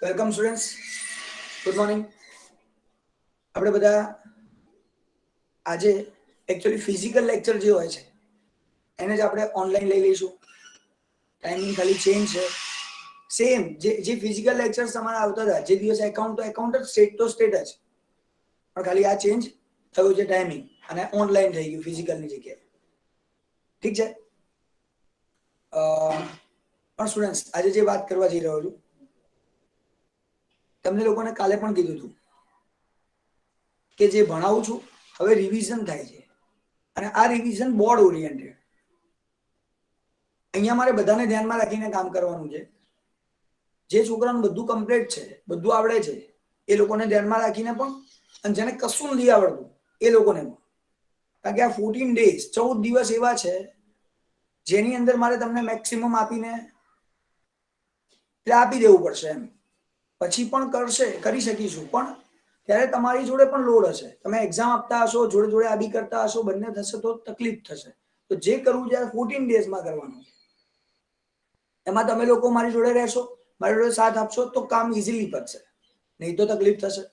Welcome students, good morning. આપણે બધા આજે એકચ્યુઅલી ફિઝિકલ લેક્ચર જે હોય છે એને જ આપણે ઓનલાઈન લઈ લઈશું. ટાઈમિંગ ખાલી ચેન્જ છે. સેમ જે ફિઝિકલ લેક્ચર્સ તમારા આવતા હતા, જે દિવસે એકાઉન્ટ તો એકાઉન્ટ જ, સ્ટેટ તો સ્ટેટ જ, પણ ખાલી આ ચેન્જ થયું છે ટાઈમિંગ, અને ઓનલાઈન થઈ ગયું ફિઝિકલની જગ્યાએ. ઠીક છે. પણ સ્ટુડન્ટ્સ, આજે જે વાત કરવા જઈ રહ્યો છું, તમને લોકોને કાલે પણ કીધું હતું કે જે ભણાવું છું હવે રિવિઝન થાય છે, અને આ રિવિઝન બોર્ડ ઓરિએન્ટેડ. અહીંયા મારે બધાને ધ્યાનમાં રાખીને કામ કરવાનું છે. જે છોકરાનું બધું કમ્પ્લીટ છે, બધું આવડે છે, એ લોકોને ધ્યાનમાં રાખીને પણ, અને જેને કશું નથી આવડતું એ લોકોને પણ. કારણ કે આ 14 ડેઝ, 14 દિવસ એવા છે જેની અંદર મારે તમને મેક્સિમમ આપીને આપી દેવું પડશે એમ. પછી પણ કરી શકીશું, પણ ત્યારે તમારી જોડે પણ લોડ હશે. તમે એક્ઝામ આપતા હશો, જોડે જોડે આ બી કરતા હશો, બંને થશે તો તકલીફ થશે. તો જે કરવું છે 14 ડેઝમાં કરવાનું. એમાં તમે લોકો મારી જોડે રહેશો, મારી જોડે સાથ આપશો તો કામ ઇઝીલી પતશે, નહીં તો તકલીફ થશે.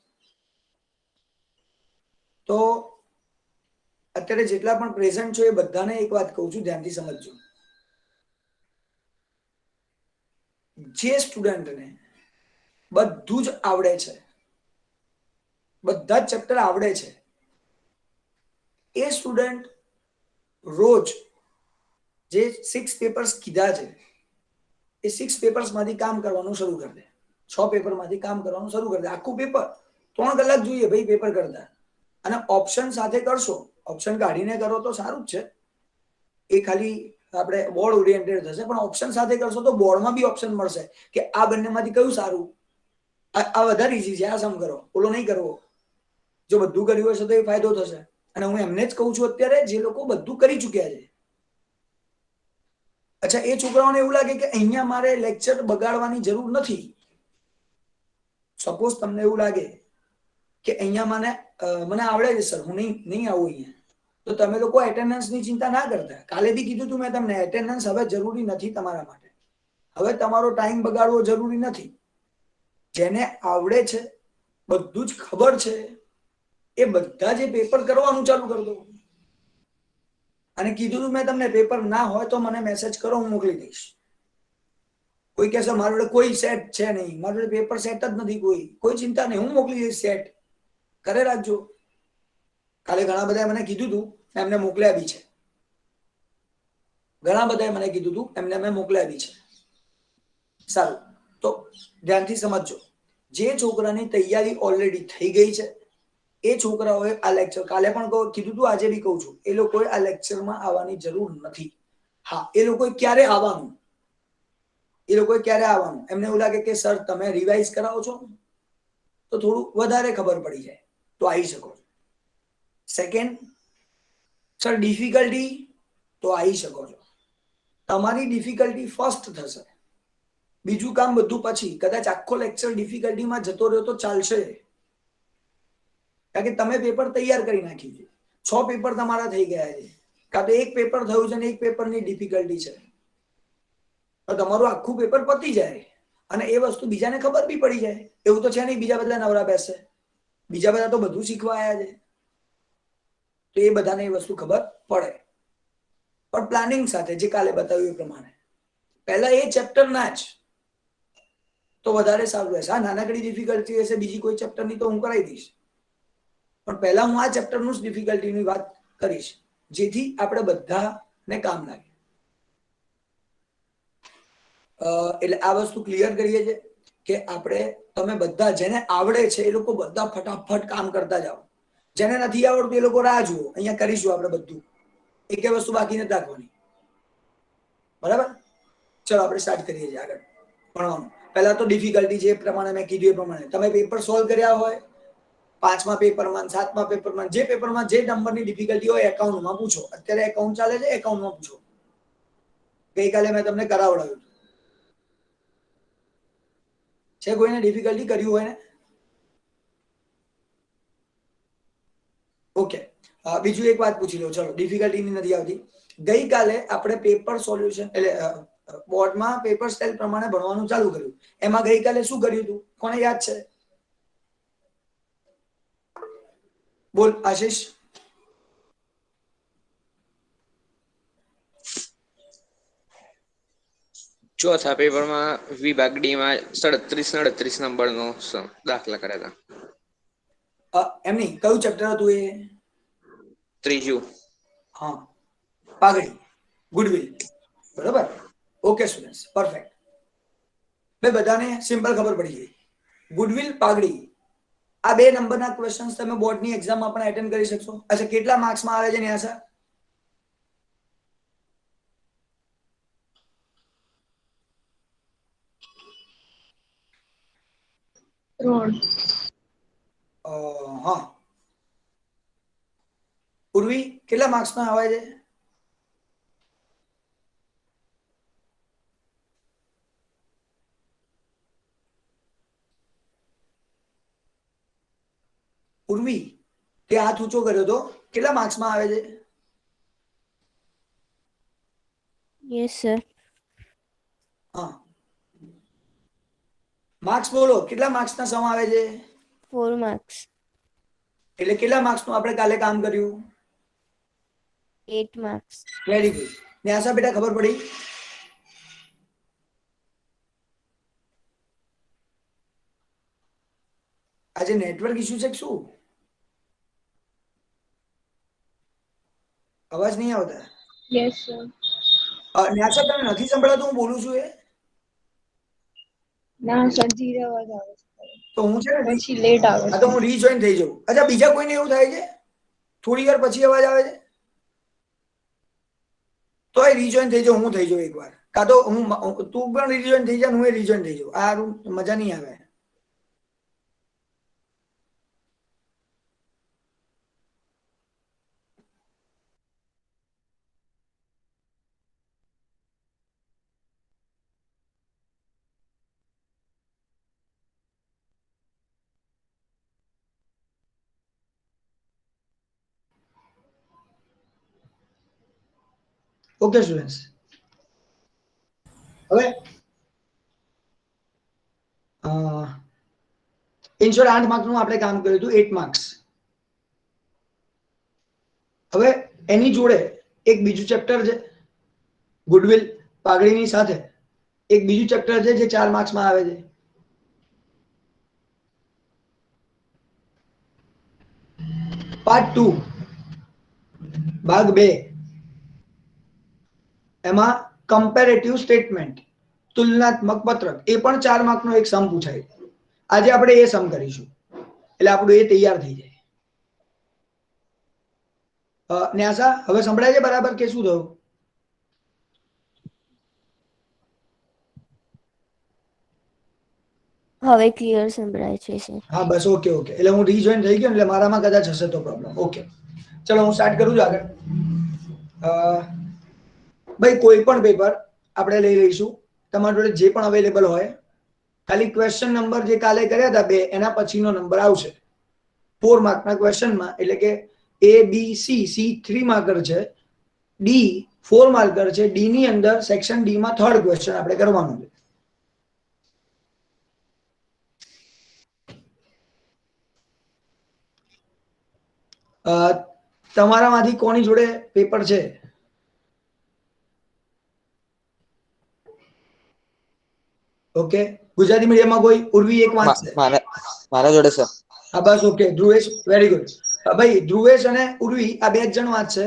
તો અત્યારે જેટલા પણ પ્રેઝન્ટ છો એ બધાને એક વાત કહું છું, ધ્યાનથી સમજજો. જે સ્ટુડન્ટને બધું જ આવડે છે, બધા જ ચેપ્ટર આવડે છે, એ સ્ટુડન્ટ રોજ જે 6 પેપર્સ કીધા છે એ 6 પેપર્સમાંથી કામ કરવાનું શરૂ કરી દે. 6 પેપરમાંથી કામ કરવાનું શરૂ કરી દે. આખું પેપર 3 કલાક જોઈએ ભાઈ પેપર કરતા. અને ઓપ્શન સાથે કરશો, ઓપ્શન કાઢીને કરો તો સારું જ છે, એ ખાલી આપણે બોર્ડ ઓરિએન્ટેડ થશે. પણ ઓપ્શન સાથે કરશો તો બોર્ડમાં બી ઓપ્શન મળશે કે આ બંનેમાંથી કયું સારું, આ વધારે ઈઝી છે, આ સમ કરો, ઓલો નહીં કરવો. જો બધું કર્યું હશે તો એ ફાયદો થશે. અને હું એમને જ કહું છું અત્યારે જે લોકો બધું કરી ચૂક્યા છે. અચ્છા, એ છોકરાઓને એવું લાગે કે અહીંયા મારે લેક્ચર બગાડવાની જરૂર નથી. સપોઝ તમને એવું લાગે કે અહીંયા મને આવડે છે સર, હું નહીં આવું અહીંયા, તો તમે લોકો એટેન્ડન્સની ચિંતા ના કરતા. કાલે બી કીધું તું મેં તમને, એટેન્ડન્સ હવે જરૂરી નથી તમારા માટે. હવે તમારો ટાઈમ બગાડવો જરૂરી નથી. જેને આવડે છે, બધું જ ખબર છે, એ બધા જે પેપર કરવાનું ચાલુ કરી દો. અને કીધું તું મેં તમને, પેપર ના હોય તો મને મેસેજ કરો, હું મોકલી દઈશ. કોઈ કહેશે મારી જોડે કોઈ સેટ છે નહીં, મારી જોડે પેપર સેટ જ નથી, કોઈ ચિંતા નહીં, હું મોકલી દઈશ સેટ, કરે રાખજો. કાલે ઘણા બધાએ મને કીધું તું, એમને મોકલ્યા બી છે. ઘણા બધાએ મને કીધું તું, એમને મેં મોકલ્યા બી છે. સારું, તો ધ્યાનથી સમજજો. જે છોકરાની તૈયારી ઓલરેડી થઈ ગઈ છે એ છોકરાઓએ આ લેક્ચર, કાલે પણ કીધું તું, આજે બી કહું છું, એ લોકોએ આ લેક્ચરમાં આવવાની જરૂર નથી. હા, એ લોકોએ ક્યારે આવવાનું, એમને એવું લાગે કે સર તમે રિવાઇઝ કરાવો છો તો થોડું વધારે ખબર પડી જાય તો આવી શકો. સેકન્ડ, સર ડિફિકલ્ટી, તો આવી શકો છો. તમારી ડિફિકલ્ટી ફર્સ્ટ થશે, બીજું કામ બધું પછી. કદાચ આખો લેક્ચર ડિફિકલ્ટીમાં જતો રહ્યો તો ચાલશે, કારણ કે તમે પેપર તૈયાર કરી નાખ્યું છે. 6 પેપર તમારા થઈ ગયા છે, કાં તો એક પેપર થયું છે ને એક પેપરની ડિફિકલ્ટી છે, તો તમારું આખું પેપર પતી જાય. અને એ વસ્તુ બીજાને ખબર બી પડી જાય. એવું તો છે નહીં બીજા બધા નવરા બેસે, બીજા બધા તો બધું શીખવા આવ્યા છે, તો એ બધાને એ વસ્તુ ખબર પડે. પણ પ્લાનિંગ સાથે, જે કાલે બતાવ્યું એ પ્રમાણે, પહેલા એ ચેપ્ટર ના જ તો વધારે સારું રહેશે. આ નાનકડી ડિફિકલ્ટી હશે, બીજી કોઈ ચેપ્ટરની તો હું કરાવી દઈશ, પણ પહેલા હું આ ચેપ્ટરનું જ ડિફિકલ્ટીની વાત કરીશ, જેથી આપણે બધાને કામ લાગે. એટલે આ વસ્તુ ક્લિયર કરીએ છીએ કે આપણે, તમે બધા જેને આવડે છે એ લોકો બધા ફટાફટ કામ કરતા જાઓ. જેને નથી આવડતું એ લોકો રાહ જુઓ, અહીંયા કરીશું આપણે બધું, એક વસ્તુ બાકી નથી રાખવાની. બરાબર? ચલો આપણે સ્ટાર્ટ કરીએ છીએ આગળ ભણવાનું. પહેલા તો ડિફિકલ્ટી જે પ્રમાણે મેં કીધું એ પ્રમાણે તમે પેપર સોલ્વ કર્યા હોય, 5મા પેપરમાં, 7મા પેપરમાં, જે પેપરમાં જે નંબરની ડિફિકલ્ટી હોય એકાઉન્ટમાં પૂછો. અત્યારે એકાઉન્ટ ચાલે છે, એકાઉન્ટમાં પૂછો. ગઈકાલે મેં તમને કરાવડાવ્યું છે. કોઈને ડિફિકલ્ટી કર્યું હોય ને? ઓકે, બીજું એક વાત પૂછી લો. ચલો, ડિફિકલ્ટીની નથી આવતી. ગઈકાલે આપણે પેપર સોલ્યુશન, એટલે બોર્ડમાં પેપર સ્ટાઇલ પ્રમાણે ભણવાનું ચાલુ કર્યું. એમાં ગઈકાલે શું કર્યું હતું? કોને યાદ છે? બોલ આશીષ. ચોથા પેપરમાં વિભાગ ડી માં 37 નંબરનો દાખલા કર્યા હતા. એમની કયું ચેપ્ટર હતું એ? ત્રીજું. હા, પાઘડી, ગુડવિલ. બરોબર. Okay students, perfect. બે બધાને સિમ્પલ ખબર પડી ગઈ. ગુડવિલ, પાઘડી, આ 2 નંબરના ક્વેશ્ચન્સ તમે બોર્ડની એક્ઝામમાં પણ એટેન્ડ કરી શકશો. અચ્છા, કેટલા માર્ક્સમાં આવે છે ન્યાસા? હા. પૂર્વી, કેટલા માર્ક્સમાં આવે છે? પૂર્વી, તે હાથ ઊંચો કર્યો તો, કેટલા માર્ક્સમાં આવે છે? Yes sir. હા, માર્ક્સ બોલો, કેટલા માર્ક્સના સમ આવે છે? 4 માર્ક્સ. એટલે કેટલા માર્ક્સનું આપણે કાલે કામ કર્યું? 8 માર્ક્સ. Very good. ન્યાસા બેટા, ખબર પડી? આજે નેટવર્ક ઇશ્યુ છે કે શું? અવાજ નહીં આવતા. Yes sir. ન્યાસા, તને નથી સંભળાતું હું બોલું છું એ? ના સર, ધીરે અવાજ આવે છે. તો હું છે ને પછી લેટ આવે તો છે. હું રીજોઈન થઈ જાઉં. અચ્છા, બીજા કોઈને એવું થાય છે થોડી વાર પછી અવાજ આવે છે? તો એ રીજોઈન થઈ જાઉં, હું થઈ જાઉં એકવાર. કાં તો હું તું પણ રીજોઈન થઈ જા, હું રીજોઈન થઈ જાઉં. આ મજા નહીં આવે. ઓકે સ્ટુડન્ટ્સ, હવે ઇનશોર્ટ 8 માર્ક્સનું આપણે કામ કર્યું હતું, 8 માર્ક્સ. હવે એની જોડે એક બીજું ચેપ્ટર છે ગુડવિલ, પાઘડીની સાથે એક બીજું ચેપ્ટર છે જે 4 માર્ક્સમાં આવે છે. પાર્ટ 2, ભાગ 2. એમાં કમ્પેરેટિવ સ્ટેટમેન્ટ, તુલનાત્મક પત્રક, એ પણ 4 માર્કનો એક સમ પૂછાય. આજે આપણે એ સમ કરીશું, એટલે આપણું એ તૈયાર થઈ જાય. ન્યાસા, હવે સંભળાય છે બરાબર કે શું થયું? હવે ક્લિયર સંભળાય છે સર. હા બસ, ઓકે ઓકે. એટલે હું રીજોઈન થઈ ગયો, એટલે મારામાં કદાચ હશે તો પ્રોબ્લેમ. ઓકે, ચલો હું સ્ટાર્ટ કરું છું આગળ. ભાઈ, કોઈ પણ પેપર આપણે લઈ લઈશું, તમારી જોડે જે પણ અવેલેબલ હોય. ખાલી ક્વેશ્ચન નંબર જે કાલે કર્યા હતા 2, એના પછીનો નંબર આવશે 4 માર્કના ક્વેશ્ચનમાં. એટલે કે એ બી સી 3 માર્કર છે, ડી 4 માર્કર છે. ડી ની અંદર સેક્શન ડી માં 3rd ક્વેશ્ચન આપણે કરવાનું છે. તમારામાંથી કોની જોડે પેપર છે? ઓકે, ગુજરાતી મીડિયમમાં કોઈ? ઉર્વી એક વાંચશે. મારા જોડે સર. હા બસ, ઓકે. Dhruvesh, very good. ભાઈ, ધ્રુવેશ અને ઉર્વી આ 2 જણ વાંચશે.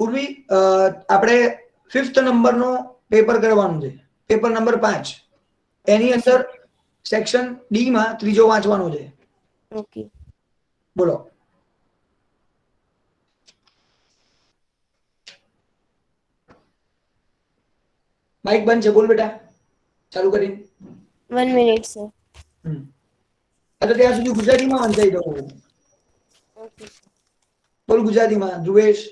ઉર્વી, આપણે 5th નંબરનો પેપર કરવાનું છે, પેપર નંબર 5. એની અંદર સેક્શન ડી માં 3જો વાંચવાનો છે. ઓકે. બોલો. માઇક બંધ છે, બોલ બેટા, ચાલુ કરીને. 1 મિનિટ સર. તો ત્યાં સુધી ગુજરાતીમાં વાંચાઈ દઉં. ઓકે. બોલ ગુજરાતીમાં, ધ્રુવેશ.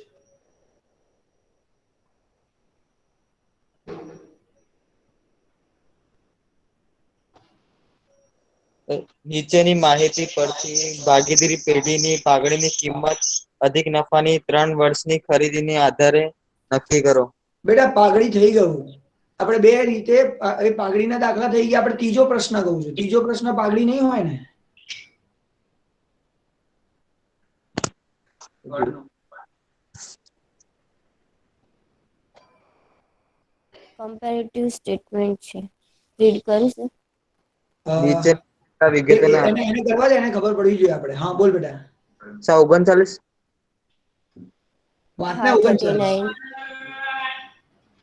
નીચેની માહિતી પરથી ભાગીદારી પેઢીની પાઘડીની કિંમત અધિક નફાની 3 વર્ષની ખરીદીની આધારે નક્કી કરો. બેટા પાઘડી થઈ ગયું. આપણે બે રીતે એ પાઘડીના દાખલા થઈ ગયા. આપણે ત્રીજો પ્રશ્ન કહું છું. ત્રીજો પ્રશ્ન પાઘડી નહીં હોય ને? કમ્પેરેટિવ સ્ટેટમેન્ટ છે. રીડ કરીશ. નીચે વિગતોના એને કરવા દે, એને ખબર પડવી જોઈએ આપણે. હા બોલ બેટા. 39 વાંચને હા 39. 39.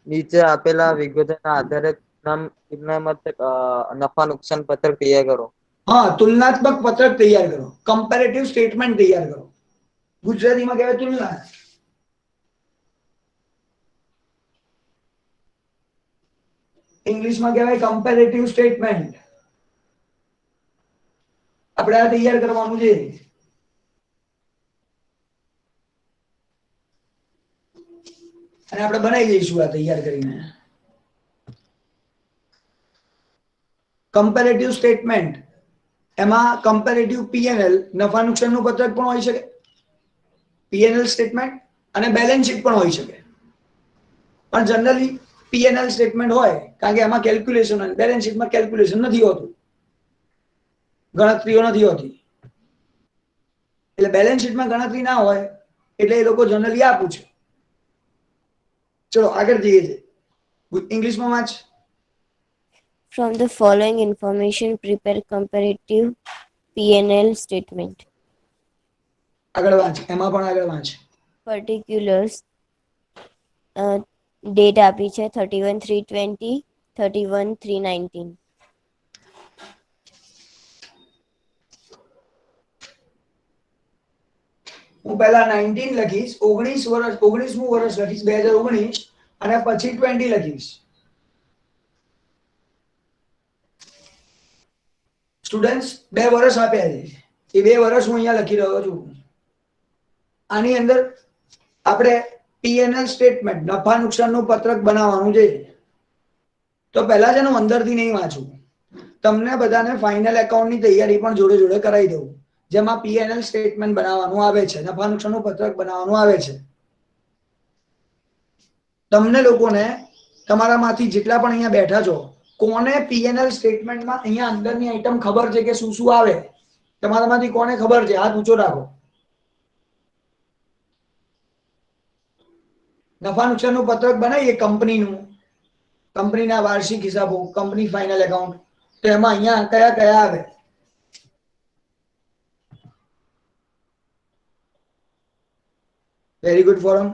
નીચે આપેલા વિગતોના આધારે નફા નુકસાન પત્રક તૈયાર કરો. હા, તુલનાત્મક પત્રક તૈયાર કરો. કમ્પેરેટિવ સ્ટેટમેન્ટ તૈયાર કરો. ગુજરાતીમાં કહેવાય તુલના. ઇંગ્લિશમાં કહેવાય કમ્પેરેટિવ સ્ટેટમેન્ટ. આપણે આ તૈયાર કરવાનું છે. અને આપણે બનાવી દઈશું આ તૈયાર કરીને. કમ્પેરેટિવ સ્ટેટમેન્ટ, એમાં કમ્પેરેટિવ પીએનએલ નફા નુકસાનનું પત્રક પણ હોઈ શકે, પીએનએલ સ્ટેટમેન્ટ અને બેલેન્સ શીટ પણ હોઈ શકે. પણ જનરલી પીએનએલ સ્ટેટમેન્ટ હોય, કારણ કે એમાં કેલ્ક્યુલેશન હોય. બેલેન્સ શીટમાં કેલ્ક્યુલેશન નથી હોતું, ગણતરીઓ નથી હોતી. એટલે બેલેન્સ શીટમાં ગણતરી ના હોય એટલે એ લોકો જનરલી આ પૂછે. ચલો આગળ જઈએ છીએ. ઇંગ્લિશમાં વાંચ. From the following information, prepare comparative P&L statement. આગળ વાંચ. એમાં પણ આગળ વાંચ. Particulars ડેટ આપી છે 31/3/20, 31/3/19. હું પહેલા 19 લખીશ, 19મું વર્ષ લખીશ 2019, અને પછી 20 લખીશ. સ્ટુડન્ટ્સ 2 વર્ષ આપ્યા છે, એ 2 વર્ષ હું અહીંયા લખી રહ્યો છું. આની અંદર આપણે પીએનએલ સ્ટેટમેન્ટ નફા નુકસાનનું પત્રક બનાવવાનું છે. તો પહેલા છે ને અંદરથી નહીં વાંચું, તમને બધાને ફાઇનલ એકાઉન્ટની તૈયારી પણ જોડે જોડે કરાવી દઉં, જેમાં પીએનએલ સ્ટેટમેન્ટ બનાવવાનું આવે છે, નફા નુકસાનનું પત્રક બનાવવાનું આવે છે. તમને લોકોને તમારામાંથી જેટલા પણ અહીંયા બેઠા છો, કોને પીએનએલ સ્ટેટમેન્ટમાં અહીંયા અંદરની આઈટમ ખબર છે કે શું શું આવે? તમારામાંથી કોને ખબર છે? હાથ ઊંચો રાખો. નફા નુકસાનનું પત્રક બનાવીએ કંપનીનું, કંપનીના વાર્ષિક હિસાબો, કંપની ફાઇનલ એકાઉન્ટ, તો એમાં અહીંયા કયા કયા આવે? Very good forum.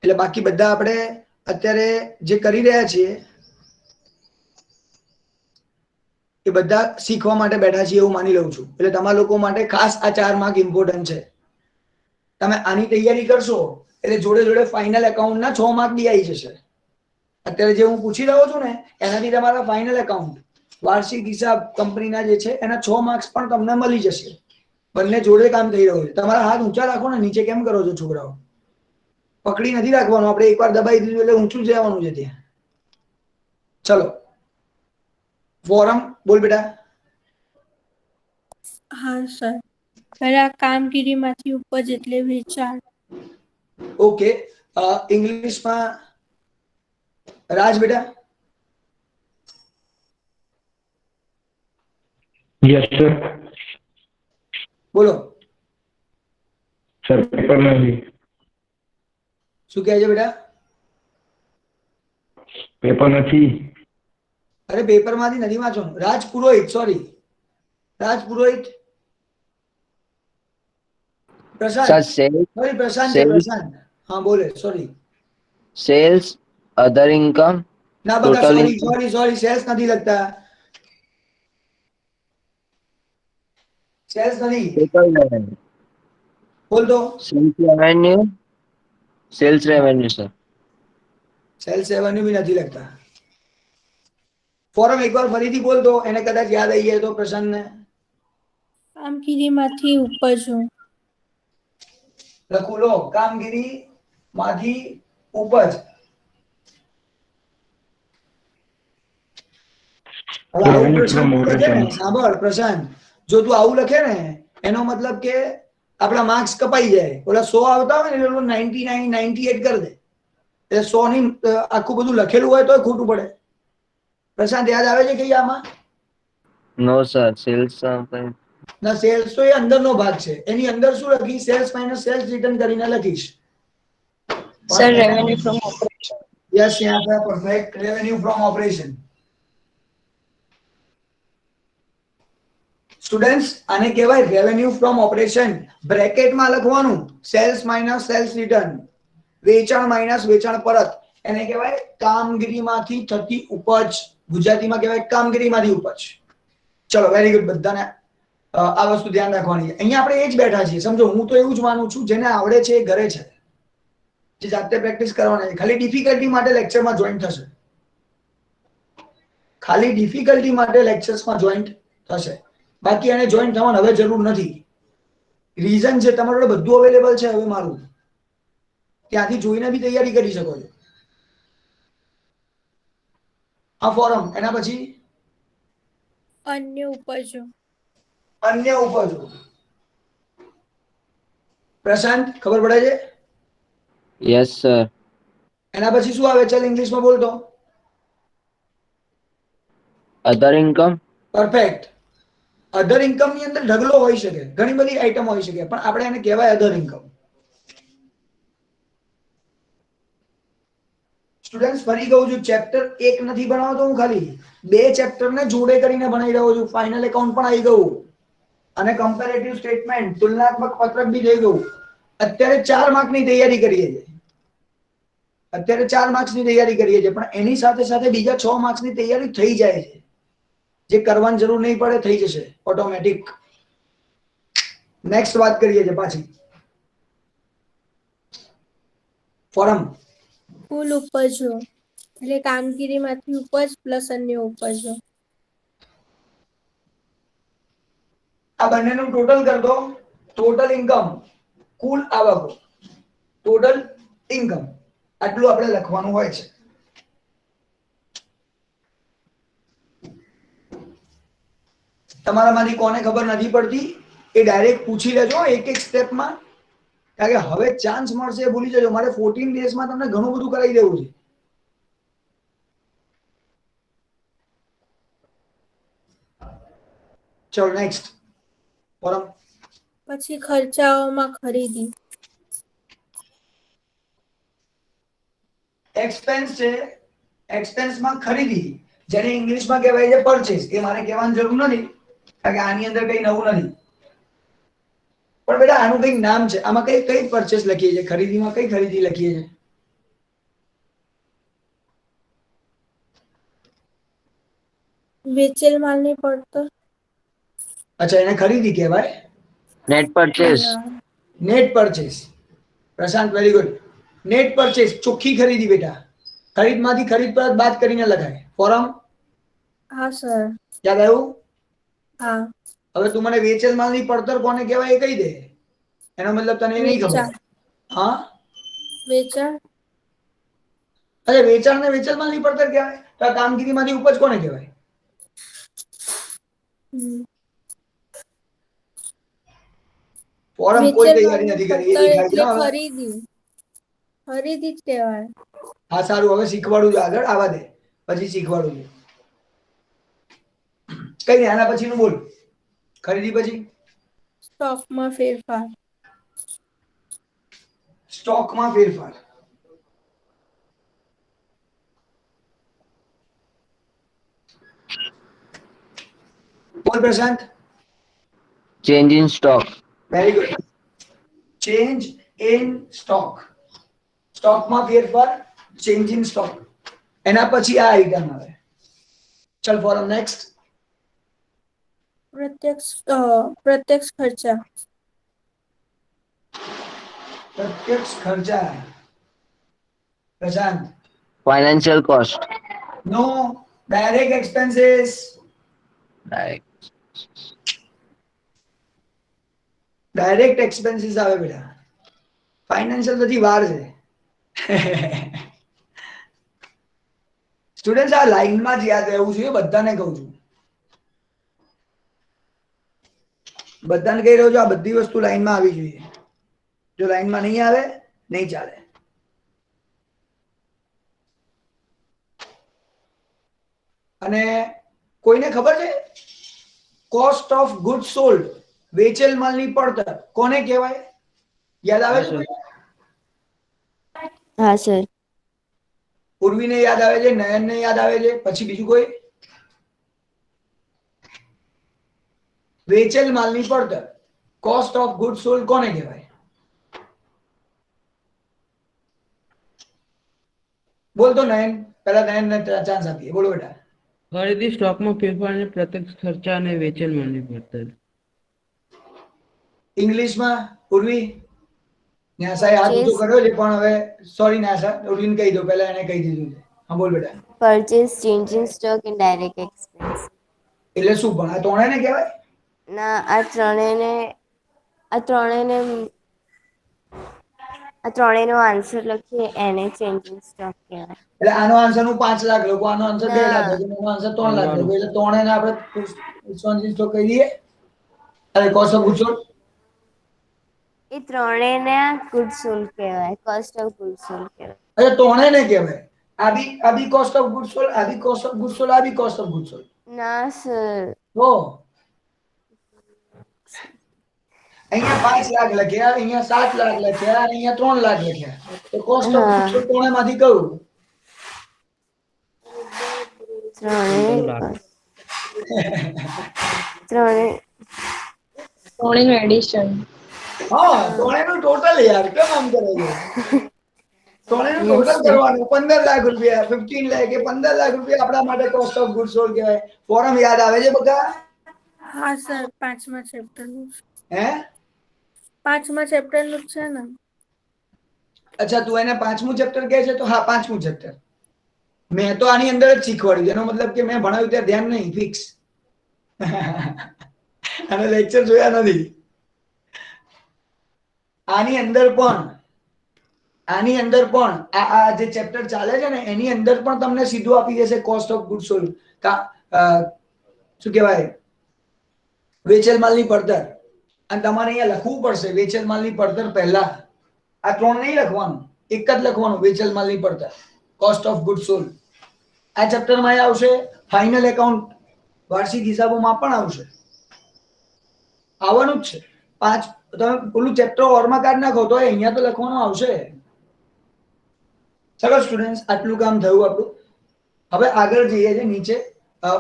એટલે બાકી બધા આપણે અત્યારે જે કરી રહ્યા છીએ એ બધા શીખવા માટે બેઠા છીએ એવું માની લઉં છું. એટલે તમારા લોકો માટે ખાસ આ 4 માર્ક ઇમ્પોર્ટન્ટ છે. તમે આની તૈયારી કરશો એટલે જોડે જોડે ફાઇનલ એકાઉન્ટના 6 માર્ક બી આવી જશે. અત્યારે જે હું પૂછી રહ્યો છું ને એનાથી તમારા ફાઇનલ એકાઉન્ટ, વાર્ષિક હિસાબ કંપનીના જે છે એના 6 માર્ક્સ પણ તમને મળી જશે. બંને જોડે કામ થઈ રહ્યું છે. તમારા હાથ ઊંચા રાખો ને. નીચે કેમ કરો છો છોકરાઓ? પકડી નથી રાખવાનું, આપણે એકવાર દબાઈ દીધું એટલે ઊંચું જ રહેવાનું છે ત્યાં. ચલો ફોરમ બોલ બેટા. હા સર. પહેલા કામગીરીમાંથી ઉપજ એટલે વેચાણ. ઓકે, ઇંગ્લિશમાં રાજ બેટા. Yes sir. બોલો. સર પેપર નથી. શું કહે છે બેટા? પેપર નથી. અરે પેપરમાંથી નથી વાંચવાનું. રાજ પુરોહિત, સોરી રાજ પુરોહિત. પ્રશાંત, સોરી પ્રશાંત છે, પ્રશાંત. હા બોલે, સોરી. સેલ્સ, અધર ઇન્કમ, ના બકા, total sorry sorry sorry, sales નથી લખતા. સેલ્સ નથી. બોલ તો. Sales revenue sir. Sales revenue બી નથી લખતા. ફોરમ એકવાર ફરીથી બોલ તો એને કદાચ યાદ આવી જાય તો પ્રશાંતને. કામગીરીમાંથી ઉપજો. લખું લો, કામગીરી માંથી ઉપજ. હવે આવું પ્રશાંત લખે ને, સાંભળ પ્રશાંત, જો તું આવું લખે ને એનો મતલબ કે આપણા માર્ક્સ કપાઈ જાય. ઓલા 100 આવતા હોય ને એટલે 99 98 કરી દે, એટલે 100 ની આખું બધું લખેલું હોય તો ખોટું પડે. પ્રશાંત યાદ આવે છે કે આમાં? No, sir. Sales. ના, સેલ્સ તો એ અંદરનો ભાગ છે. એની અંદર શું લખી? સેલ્સ માઇનસ સેલ્સ રિટર્ન કરીને લખીશ. Sir, revenue from operation. Yes, yes, perfect. Revenue from operation. Students, આને કહેવાય રેવન્યુ ફ્રોમ ઓપરેશન. બ્રેકેટમાં લખવાનું સેલ્સ માઇનસ સેલ્સ રિટર્ન, વેચાણ માઇનસ વેચાણ પરત. એને કહેવાય કામગીરીમાંથી થતી ઉપજ. ગુજરાતીમાં કહેવાય કામગીરીમાંથી ઉપજ. ચલો, વેરી ગુડ. બધાને આ વસ્તુ ધ્યાન રાખવાની છે. અહીંયા આપણે એ જ બેઠા છીએ, સમજો. હું તો એવું જ માનું છું, જેને આવડે છે એ ઘરે છે, જે જાતે પ્રેક્ટિસ કરવાની છે. ખાલી ડિફિકલ્ટી માટે લેક્ચરમાં જોઈન થશે, ખાલી ડિફિકલ્ટી માટે લેક્ચર્સમાં જોઈન્ટ થશે. બાકી એને જોઈન થવાની હવે જરૂર નથી. રીઝન છે તમારા જોડે બધું અવેલેબલ છે હવે મારું, ત્યાંથી જોઈને બી તૈયારી કરી શકો છો. આ ફોરમ, એના પછી અન્ય ઉપજો. અન્ય ઉપજો. પ્રશાંત, ખબર પડે છે? Yes, sir. એના પછી શું આવે? ચાલ ઇંગ્લિશમાં બોલતો. Other income. પરફેક્ટ. અધર ઇન્કમ ની અંદર ઢગલો હોઈ શકે, ઘણી બધી આઈટમ હોઈ શકે, પણ આપણે એને કહેવાય અધર ઇન્કમ. સ્ટુડન્ટ્સ, ફરી કહું છું, ચેપ્ટર 1 નથી ભણાવતો હું, ખાલી 2 ચેપ્ટર ને જોડે કરીને ભણાવી રહ્યો છું. ફાઇનલ એકાઉન્ટ પણ આવી ગયું અને કમ્પેરેટિવ સ્ટેટમેન્ટ, તુલનાત્મક પત્રક બી થઈ ગયું. અત્યારે 4 માર્કની તૈયારી કરીએ છીએ. અત્યારે 4 માર્ક્સની તૈયારી કરીએ છીએ, પણ એની સાથે સાથે બીજા 6 માર્ક્સની તૈયારી થઈ જાય છે. જે કરવાની જરૂર નહીં પડે, થઈ જશે ઓટોમેટિક. નેક્સ્ટ વાત કરીએ છીએ પાછી. ફોરમ. કુલ ઉપજો એટલે કામગીરીમાંથી ઉપજ પ્લસ અન્ય ઉપજો. આ બંનેનું ટોટલ કર દો. ટોટલ ઇન્કમ, કુલ આવકો, ટોટલ ઇન્કમ, આટલું આપણે લખવાનું હોય છે. તમારામાંથી કોને ખબર નથી પડતી એ ડાયરેક્ટ પૂછી લેજો એક એક સ્ટેપમાં, કારણ કે હવે ચાન્સ મળશે એ ભૂલી જજો. મારે 14 ડેઝમાં તમને ઘણું બધું કરાવી દેવું છે. ચલો નેક્સ્ટ ફોરમ. પછી ખર્ચાઓમાં ખરીદી. એક્સપેન્સ છે, એક્સપેન્સમાં ખરીદી, જેને ઇંગ્લિશમાં કહેવાય છે પરચેસ. એ મારે કહેવાની જરૂર નથી, કારણ કે આની અંદર કઈ નવું નથી. પણ બેટા આનું કઈક નામ છે. આમાં કઈ કઈ પરચેસ લખીએ છીએ? ખરીદીમાં કઈ ખરીદી લખીએ છીએ? વેચેલ માલની પડતર. અચ્છા, એને ખરીદી કહેવાય. Net purchase. Net purchase. Prashant, very good. Net purchase, ચોખ્ખી ખરીદી બેટા. ખરીદમાંથી ખરીદ પરત બાદ કરીને લખાય. ફોરમ હા સર. યાદ આવ્યું? હા. હવે તું મને વેચેલ માલની પડતર કોને કહેવાય એ કહી દે. એનો મતલબ તને નહીં ખબર. વેચાણ. હા, વેચાણ. અરે વેચાણ ને વેચેલ માલની પડતર કહેવાય. તો આ કામગીરીમાંથી ઉપજ કોને કહેવાય? ફોરમ કોઈ વેચેલ તૈયારી માલની નથી કરી, એ પડતર દેખાય છે એટલે હવે. ખરીદી. ખરીદી જ કહેવાય. હા સારું, હવે શીખવાડું છું. આગળ આવા દે, પછી શીખવાડું છું. કઈ નહીં, આના પછીનું બોલ. ખરીદી પછી સ્ટોકમાં ફેરફાર. સ્ટોકમાં ફેરફાર. બોલ પ્રશાંત. Change in stock. Very good. Change in stock. સ્ટોકમાં ફેરફાર, ચેન્જ ઇન સ્ટોક. એના પછી આ આઈટમ આવે. ચલ ફોરમ નેક્સ્ટ. પ્રત્યક્ષ ખર્ચા. પ્રત્યક્ષ ખર્ચા. Prashant. Financial cost. No. Direct expenses. Direct. Direct expenses આવે બેટા. ફાઇનાન્શિયલ નથી, વાર છે. સ્ટુડન્ટ્સ, આ લાઈનમાં જ યાદ રહેવું જોઈએ, બધાને કહું છું. બધાને કહી રહ્યો છું આ બધી વસ્તુ લાઈનમાં આવી જોઈએ. જો લાઈનમાં નહીં આવે નહીં ચાલે. અને કોઈને ખબર છે કોસ્ટ ઓફ ગુડ સોલ્ડ, વેચેલ માલની પડતર કોને કહેવાય? યાદ આવે છે? હા સર. પૂર્વીને યાદ આવે છે, નયનને યાદ આવે છે, પછી બીજું કોઈ? વેચેલ માલની પડતર કોસ્ટ ઓફ ગુડ સોલ્ડ કોને કહેવાય? બોલ તો નયન, પહેલા નયનને ચાન્સ આપીએ. બોલો બેટા. ખરીદી સ્ટોકમાં ફેરફાર અને પ્રત્યક્ષ ખર્ચા અને વેચાણ માલની પડતર. ઇંગ્લિશમાં પૂર્વી? ન્યાસાએ હાથ ઊંચો કર્યો છે પણ હવે સોરી ન્યાસા, ઉર્વીને કહી દો, પહેલા એને કહી દીધું છે. હા બોલ બેટા. Purchase, change in stock and direct expense. એટલે શું પણ આ ત્રણેયને કહેવાય? ના, આ ત્રણેયનો આન્સર લખીએ એને ચેન્જ ઇન સ્ટોક કહેવાય. એટલે આનો આન્સર હું 5 લાખ લખું, આનો આન્સર 2 લાખ લખું, આનો આન્સર 3 લાખ લખું, એટલે ત્રણેયને આપણે ચેન્જ તો કહી દઈએ. અરે કોસ્ટ ઓફ ગુડ સોલ્ડ એ ત્રણેયને ગુડ સોલ્ડ કહેવાય, કોસ્ટ ઓફ ગુડ સોલ્ડ કહેવાય. અરે ત્રણેયને કહેવાય. આ બી કોસ્ટ ઓફ ગુડ સોલ્ડ, આ બી કોસ્ટ ઓફ ગુડ સોલ્ડ, આ બી કોસ્ટ ઓફ ગુડ સોલ્ડ. ના સર. તો અહીંયા 5 લાખ લખ્યા, અહીંયા 7 લાખ લખ્યા, અહીંયા 3 લાખ લખ્યા. તો કોસ્ટ ઓફ ગુડ સોલ્ડ ત્રણેયમાંથી કયું? ત્રણેયનું એડિશન. હા, ત્રણેયનું ટોટલ યાર, કેમ આમ કરે છે? ત્રણેયનું ટોટલ કરવાનું. 15 લાખ રૂપિયા, 15 લાખ કે 15 લાખ રૂપિયા આપણા માટે કોસ્ટ ઓફ ગુડ સોલ્ડ કહેવાય. ફોરમ યાદ આવે છે બધા? હા સર, 5મા ચેપ્ટરનું. હે? 5મા ચેપ્ટરનું છે ને? અચ્છા, તું એને 5મું ચેપ્ટર કહે છે? તો હા, 5મું ચેપ્ટર. મેં તો આની અંદર જ શીખવાડ્યું, એનો મતલબ કે મેં ભણાવ્યું ત્યાં ધ્યાન નહીં, ફિક્સ. અને લેક્ચર જોયા નથી. આની અંદર પણ આ જે ચેપ્ટર ચાલે છે ને એની અંદર પણ તમને સીધું આપી દેશે કોસ્ટ ઓફ ગુડ સોલ્ડ. શું કહેવાય? વેચેલ માલની પડતર. અને તમારે અહીંયા લખવું પડશે વેચેલ માલની પડતર પહેલા. આ ત્રણ નહીં લખવાનું, એક જ લખવાનું, વેચેલ માલની પડતર, કોસ્ટ ઓફ ગુડ સોલ્ડ. આ ચેપ્ટરમાં આવશે. ફાઇનલ એકાઉન્ટ, વાર્ષિક હિસાબોમાં પણ આવશે, આવવાનું જ છે. 5 તમે પેલું ચેપ્ટર ઓરમાં કાઢ નાખો તો અહીંયા તો લખવાનું આવશે. ચલો સ્ટુડન્ટ્સ, આટલું કામ થયું આપણું. હવે આગળ જઈએ છે નીચે.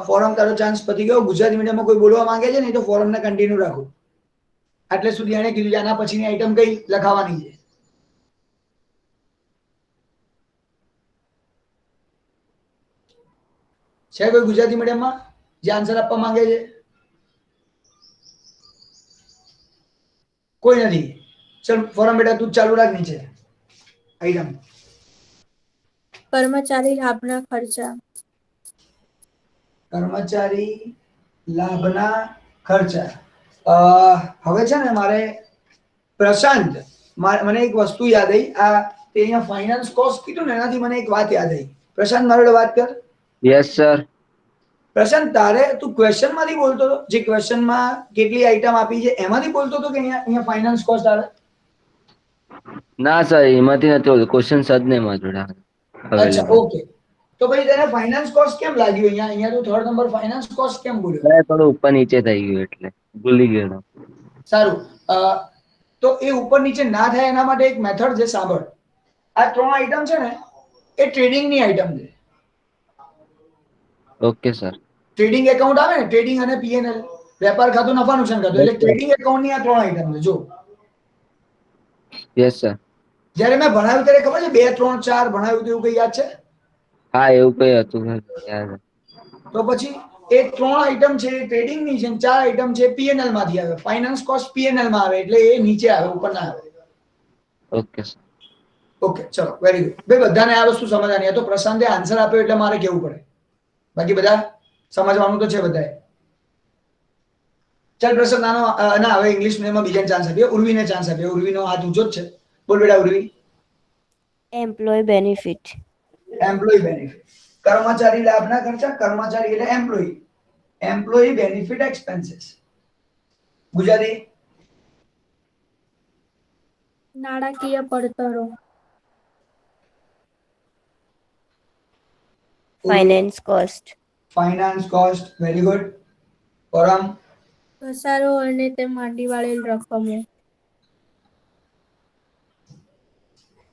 ફોરમ તારો ચાન્સ પતી ગયો. ગુજરાતી મીડિયમમાં કોઈ બોલવા માંગે છે નહીં તો ફોરમને કન્ટિન્યુ રાખો. આટલે સુધી એને કીધું આના પછીની આઈટમ કઈ લખાવાની છે કોઈ ગુજરાતી મીડિયમમાં જે આન્સર આપવા માંગે છે? કોઈ નથી. ચલ ફોરમ બેટા તું ચાલુ રાખ. નીચે આઈટમ કર્મચારી લાભના ખર્ચા. કર્મચારી લાભના ખર્ચા. હવે છે ને મારે પ્રશાંત, મને એક વસ્તુ યાદ આવી. આ તે અહીંયા ફાઇનાન્સ કોસ્ટ કીધું ને એનાથી મને એક વાત યાદ આવી. પ્રશાંત મારો વાત કર. Yes sir. પ્રશાંત તારે તું ક્વેશ્ચન માંથી બોલતો હતો? જે ક્વેશ્ચનમાં કેટલી આઈટમ આપી છે એમાંથી બોલતો હતો કે અહીંયા ફાઇનાન્સ કોસ્ટ આવે? ના સર, એમાંથી નથી બોલતો. ક્વેશ્ચન જ નહીં મારા જોડે. અચ્છા, ઓકે. તો ભાઈ તને ફાઇનાન્સ કોસ્ટ કેમ લાગ્યું? અહીંયા તો થર્ડ નંબર ફાઇનાન્સ કોસ્ટ કેમ બોલ્યો? થોડું ઉપર નીચે થઈ ગયું એટલે ભૂલી ગયો. સારું. તો એ ઉપર નીચે ના થાય એના માટે એક મેથડ છે, સાંભળ. આ ત્રણ આઈટમ છે ને એ ટ્રેડિંગ ની આઈટમ છે. Okay sir. ટ્રેડિંગ એકાઉન્ટ આવે ને, ટ્રેડિંગ અને પીએનએલ, વેપાર ખાતું, નફા નુકસાન ખાતું, એટલે ટ્રેડિંગ એકાઉન્ટ ની આ ત્રણ આઈટમ છે. જો યસ સર. જ્યારે મેં ભણાવ્યું ત્યારે ખબર છે 2, 3, 4 ભણાવ્યું એવું કઈ યાદ છે? હા, એવું કઈ હતું. તો પછી એ ત્રણ આઈટમ છે ટ્રેડિંગ ની છે, 4 આઈટમ છે પીએનએલ માંથી આવે. ફાઇનાન્સ કોસ્ટ પીએનએલ માં આવે એટલે એ નીચે આવે, ઉપર ના આવે. Okay sir. ઓકે, ચલો, વેરી ગુડ. ભાઈ બધાને આ વસ્તુ સમજવાની. આ તો પ્રશાંતે આન્સર આપ્યો એટલે મારે કેવું પડે. બાકી બધા સમજવાનું તો છે બધાએ. ચાલ પ્રશાંત, ના હવે ઇંગ્લિશ મીડિયમમાં બીજાને ચાન્સ આપીએ. ઉર્વીને ચાન્સ આપીએ. ઉર્વીનો હાથ ઊંચો જ છે. બોલ બેટા Urvi. Employ benefit. Employ benefit. કર્મચારી લાભના ખર્ચા. કર્મચારી એટલે employ. Employ benefit expenses. Gujarati નાણાકીય પડતરો. Finance cost. Finance cost, very good. પરમ ઘસારો અને તે માંડી વાળેલ રકમો.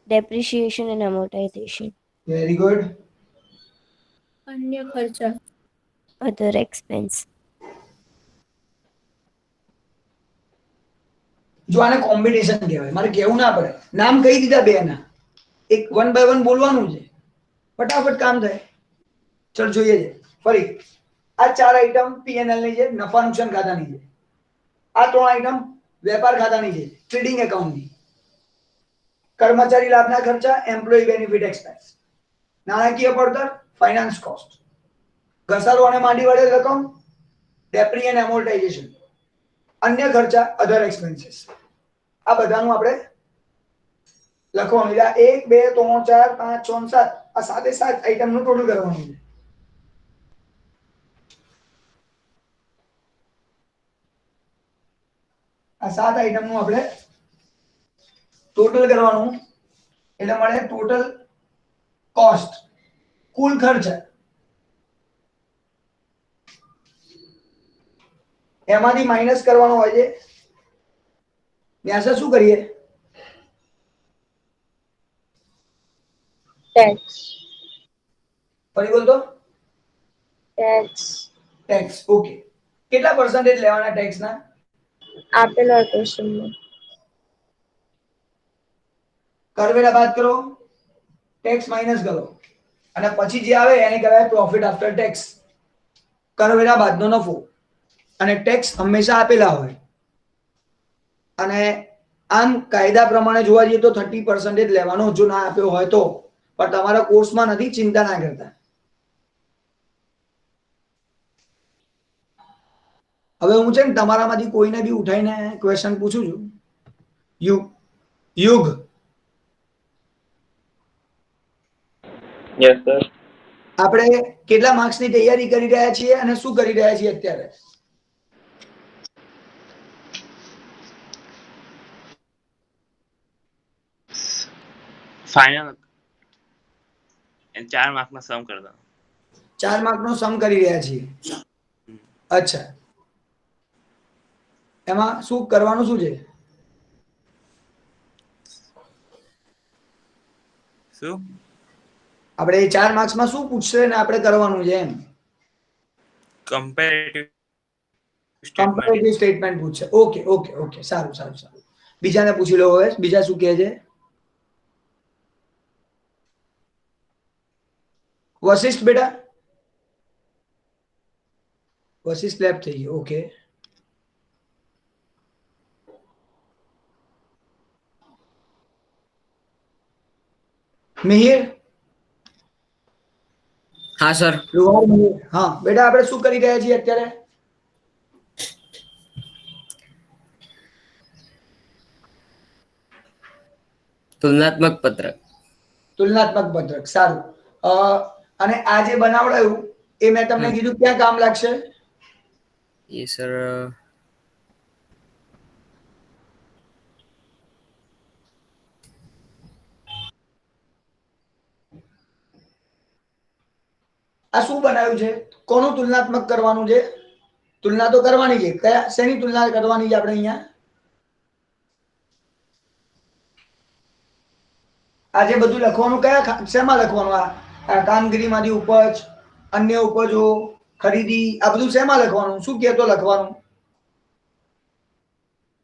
Depreciation and amortization. વેરી ગુડ. અન્ય ખર્ચા. Other expense. જો આને કોમ્બિનેશન કહેવાય, મારે કેવું ના પડે, નામ કહી દીધા બે ના, એક વન બાય વન બોલવાનું છે, ફટાફટ કામ થાય. ચલ જોઈએ છે ફરી. આ 4 આઈટમ P&L ની છે, નફા નુકસાન ખાતાની છે. આ 3 આઈટમ વેપાર ખાતાની છે, ટ્રેડિંગ એકાઉન્ટની. કર્મચારી લાભના ખર્ચા, એમ્પ્લોયી બેનિફિટ એક્સપેન્સ. નાણાકીય પડતર, ફાઇનાન્સ કોસ્ટ. ઘસારો અને માંડી વાળેલ રકમ, ડેપ્રી એન્ડ એમોર્ટાઇઝેશન. અન્ય ખર્ચા, અધર એક્સપેન્સીસ. આ બધાનું આપણે લખવાનું છે. 1 2 3 4 5 6 7 આ 7 આઈટમ નું ટોટલ કરવાનું છે. આ 7 આઈટમ નું આપણે ટોટલ કરવાનું એટલે મળે ટોટલ કોસ્ટ, કુલ ખર્ચ. એમાંથી માઇનસ કરવાનો હોય છે. ત્યાં શું કરીએ? Tax. ફરી બોલ તો. Tax. ટેક્સ. ઓકે. કેટલા પર્સન્ટેજ લેવાના ટેક્સ ના? આપેલા ક્વેશ્ચનમાં. કરવેરા બાદ કરો, ટેક્સ માઇનસ કરો અને પછી જે આવે એને કહેવાય પ્રોફિટ આફ્ટર ટેક્સ. કરવેરા બાદનો નફો. અને ટેક્સ હંમેશા આપેલા હોય. અને આમ કાયદા પ્રમાણે જોવા જઈએ તો 30% લેવાનો, જો ના આપ્યો હોય તો. પણ તમારા કોર્સમાં નથી, ચિંતા ના કરતા. હવે હું છે ને તમારામાંથી કોઈને બી ઉઠાઈને ક્વેશ્ચન પૂછું છું. યુગ યસ સર. આપણે કેટલા માર્ક્સની તૈયારી કરી રહ્યા છીએ અને શું કરી રહ્યા છીએ અત્યારે? ફાઇનલ 4 માર્ક નો સમ કરતા. 4 માર્કનો સમ કરી રહ્યા છીએ. અચ્છા, એમાં શું કરવાનું શું છે? શું આપણે 4 માર્ક્સમાં શું પૂછશે ને આપણે કરવાનું છે એમ? કમ્પેરેટિવ સ્ટેટમેન્ટ પૂછશે. ઓકે ઓકે ઓકે, સારું સારું સારું. બીજાને પૂછી લો હવે, બીજા શું કહે છે? વશિષ્ઠ બેટા, વશિષ્ઠ લેબ થઈ ગયો. ઓકે, મિહિર. હા સર. હા બેટા, આપણે શું કરી રહ્યા છીએ અત્યારે? તુલનાત્મક પત્રક. તુલનાત્મક પત્રક, સારું. અને આ જે બનાવડાયું એ મેં તમને કીધું ક્યાં કામ લાગશે? એ સર આ શું બનાવ્યું છે? કોનું તુલનાત્મક કરવાનું છે? તુલના તો કરવાની છે. કયા શેની તુલના કરવાની છે આપણે અહીંયા? આ જે બધું લખવાનું કયા શેમાં લખવાનું? આ કામગીરીમાંથી ઉપજ, અન્ય ઉપજો, ખરીદી, આ બધું શેમાં લખવાનું? શું કહેતો લખવાનું?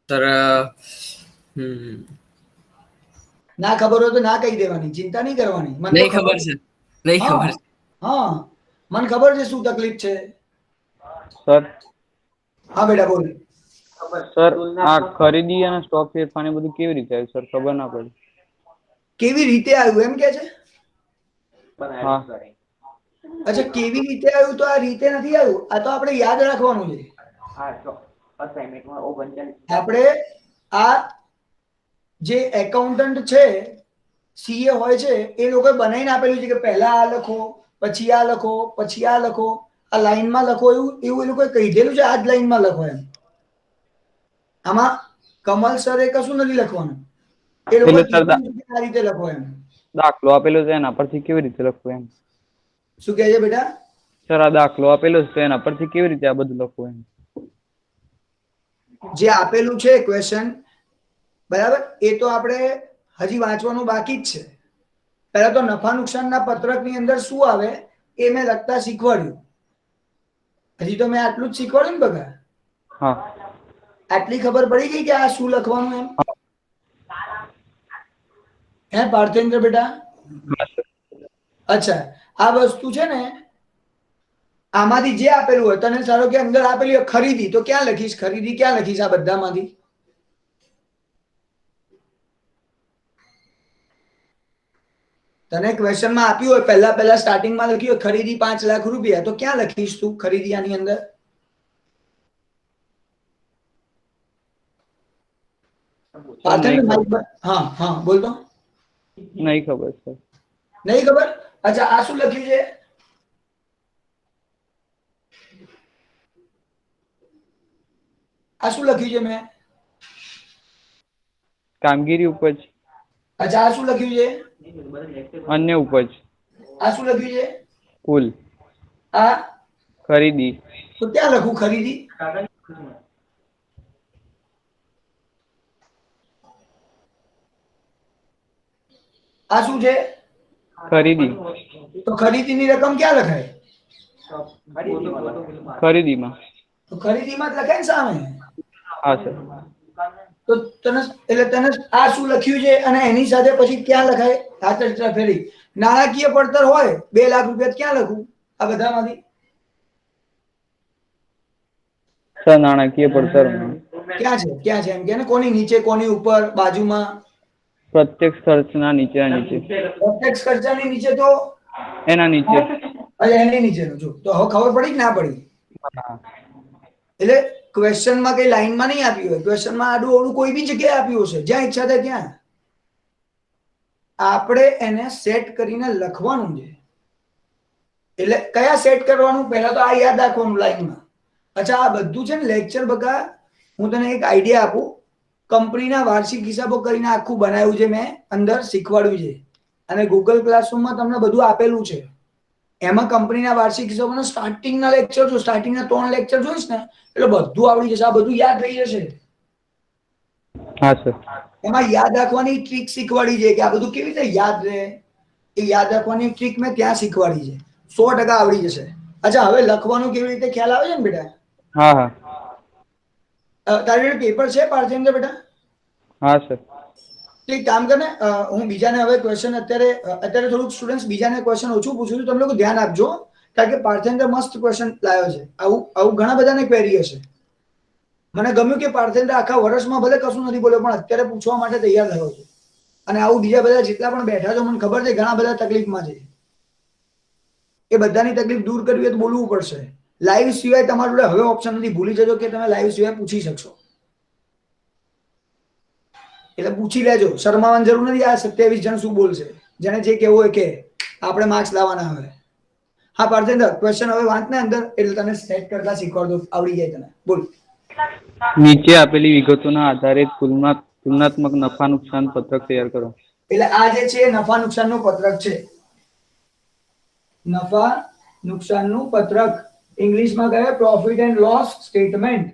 સર ના ખબર હોય તો ના કહી દેવાની, ચિંતા નહીં કરવાની. મને નહીં ખબર છે, નહીં ખબર. હા, મને ખબર છે શું તકલીફ છે. સર હા બેટા બોલ. સર આ ખરીદી અને સ્ટોક ફેરફાર બધું કેવી રીતે આવ્યું સર? ખબર ના પડી. કેવી રીતે આવ્યું એમ કે છે? હા. અચ્છા, કેવી રીતે આવ્યું? તો આ રીતે નથી આવ્યું. આ તો આપણે યાદ રાખવાનું છે. આપણે આ જે એકાઉન્ટન્ટ છે, સીએ હોય છે, એ લોકોએ બનાવીને આપેલું છે કે પહેલા આ લખો, પછી આ લખો, પછી આ લખો, આ લાઈનમાં લખો, એવું એવું એ લોકોએ કહી દેલું છે. આ જ લાઈનમાં લખો એમ. આમાં કમલ સરે કશું નથી લખવાનું, એ લોકો કીધું છે કે આ રીતે લખો એમ. દાખલો આપેલો છે એના પરથી કેવી રીતે લખવું એમ? શું કહે છે બેટા? સર આ દાખલો આપેલો છે એના પરથી કેવી રીતે આ બધું લખવું એમ? જે આપેલું છે ક્વેશ્ચન, બરાબર, એ તો આપણે હજી વાંચવાનું બાકી જ છે. પહેલા તો નફા નુકસાનના પત્રકની અંદર શું આવે એ મેં લખતા શીખવાડ્યું. હજી તો મેં આટલું જ શીખવાડ્યું ને બગા. હા, આટલી ખબર પડી ગઈ કે આ શું લખવાનું એમ? હે પાર્થેન્દ્ર બેટા? અચ્છા, આ વસ્તુ છે ને, આમાંથી જે આપેલું હોય, તને સારો કે અંદર આપેલી હોય ખરીદી, તો ક્યાં લખીશ ખરીદી? ક્યાં લખીશ આ બધામાંથી? તને ક્વેશ્ચનમાં આપ્યું હોય પહેલા સ્ટાર્ટિંગમાં લખ્યું હોય ખરીદી 5 લાખ રૂપિયા, તો ક્યાં લખીશ તું ખરીદી આની અંદર? હા હા બોલતો. નહીં ખબર સર. નહીં ખબર? અચ્છા, આ શું લખ્યું છે? આ શું લખ્યું છે મેં? કામગીરી ઉપજ. અચ્છા, આ શું લખ્યું છે? અન્ય ઉપજ. આ શું લખ્યું છે? કુલ. આ ખરીદી. તો ક્યાં લખું ખરીદી? આ શું છે? ખરીદી. તો ખરીદીની રકમ ક્યાં લખાય? ખરીદીમાં. તો ખરીદીમાં જ લખાય ને સામે. હા સર. તો તને આ શું લખ્યું છે અને એની સાથે પછી ક્યાં લખાય? આ ચર્ચા ફેરી. નાણાકીય પડતર હોય 2 લાખ રૂપિયા, ક્યાં લખું આ બધામાંથી? સર નાણાકીય પડતર ક્યાં છે એમ કે ને, કોની નીચે, કોની ઉપર, બાજુમાં? પ્રત્યક્ષ ખર્ચના નીચે. પ્રત્યક્ષ ખર્ચાની નીચે તો એના નીચે. અચ્છા, એની નીચેનો. જો તો હવે ખબર પડી કે ના પડી? એટલે ક્વેશ્ચનમાં કઈ લાઈનમાં નહીં આપ્યું હોય, ક્વેશ્ચનમાં આડું અવળું કોઈ બી જગ્યાએ આપ્યું હશે, જ્યાં ઈચ્છા થાય ત્યાં. આપણે એને સેટ કરીને લખવાનું છે. એટલે કયા સેટ કરવાનું? પહેલા તો આ યાદ રાખવાનું લાઈનમાં. અચ્છા, આ બધું છે ને લેક્ચર બકા, હું તને એક આઈડિયા આપું. કંપનીના વાર્ષિક હિસાબો કરીને આખું બનાવ્યું છે મેં, અંદર શીખવાડ્યું છે. અને ગૂગલ ક્લાસરૂમમાં તમને બધું આપેલું છે. એમાં કંપનીના વાર્ષિક હિસાબોના સ્ટાર્ટિંગના લેક્ચર જો, સ્ટાર્ટિંગના 3 લેક્ચર જોઈશ ને એટલે બધું આવડી જશે. આ બધું યાદ રહી જશે. હા સર. એમાં યાદ રાખવાની ટ્રીક શીખવાડી છે કે આ બધું કેવી રીતે યાદ રહે, એ યાદ રાખવાની ટ્રીક મેં ત્યાં શીખવાડી છે. 100% આવડી જશે. અચ્છા, હવે લખવાનું કેવી રીતે ખ્યાલ આવે છે ને બેટા? હા હા. તારી જોડે પેપર છે પાર્થેન્દ્ર બેટા? હા સર. એક કામ કર ને, હું બીજાને હવે ક્વેશ્ચન અત્યારે થોડુંક સ્ટુડન્ટ્સ બીજાને ક્વેશ્ચન ઓછું પૂછું છું, તમે લોકો ધ્યાન આપજો. કારણ કે પાર્થેન્દ્ર મસ્ત ક્વેશ્ચન લાવ્યો છે. આવું ઘણા બધાને ક્વેરી હશે. મને ગમ્યું કે પાર્થેન્દ્ર આખા વર્ષમાં ભલે કશું નથી બોલ્યો પણ અત્યારે પૂછવા માટે તૈયાર થયો છે. અને આવું બીજા બધા જેટલા પણ બેઠા છો, મને ખબર છે ઘણા બધા તકલીફમાં છે. એ બધાની તકલીફ દૂર કરવી હોય તો બોલવું પડશે. લાઈવ સિવાય તમારા જોડે હવે ઓપ્શન નથી. ભૂલી જજો કે તમે લાઈવ સિવાય પૂછી શકશો. એટલે પૂછી લેજો, શરમાવાની જરૂર નથી. આ 27 જણ શું બોલશે, જેને જે કેવું હોય કે, આપણે માર્ક્સ લાવવાના હવે. હા પાર્થેન્દ્ર, ક્વેશ્ચન હવે વાંચ ને અંદર, એટલે તને સેટ કરતા શીખવાડ દો, આવડી જાય તને. બોલ. નીચે આપેલી વિગતોના આધારે તુલનાત્મક નફા નુકસાન પત્રક તૈયાર કરો. એટલે આ જે છે નફા નુકસાનનું પત્રક છે. નફા નુકસાનનું પત્રક ઇંગ્લિશમાં કહે પ્રોફિટ એન્ડ લોસ સ્ટેટમેન્ટ.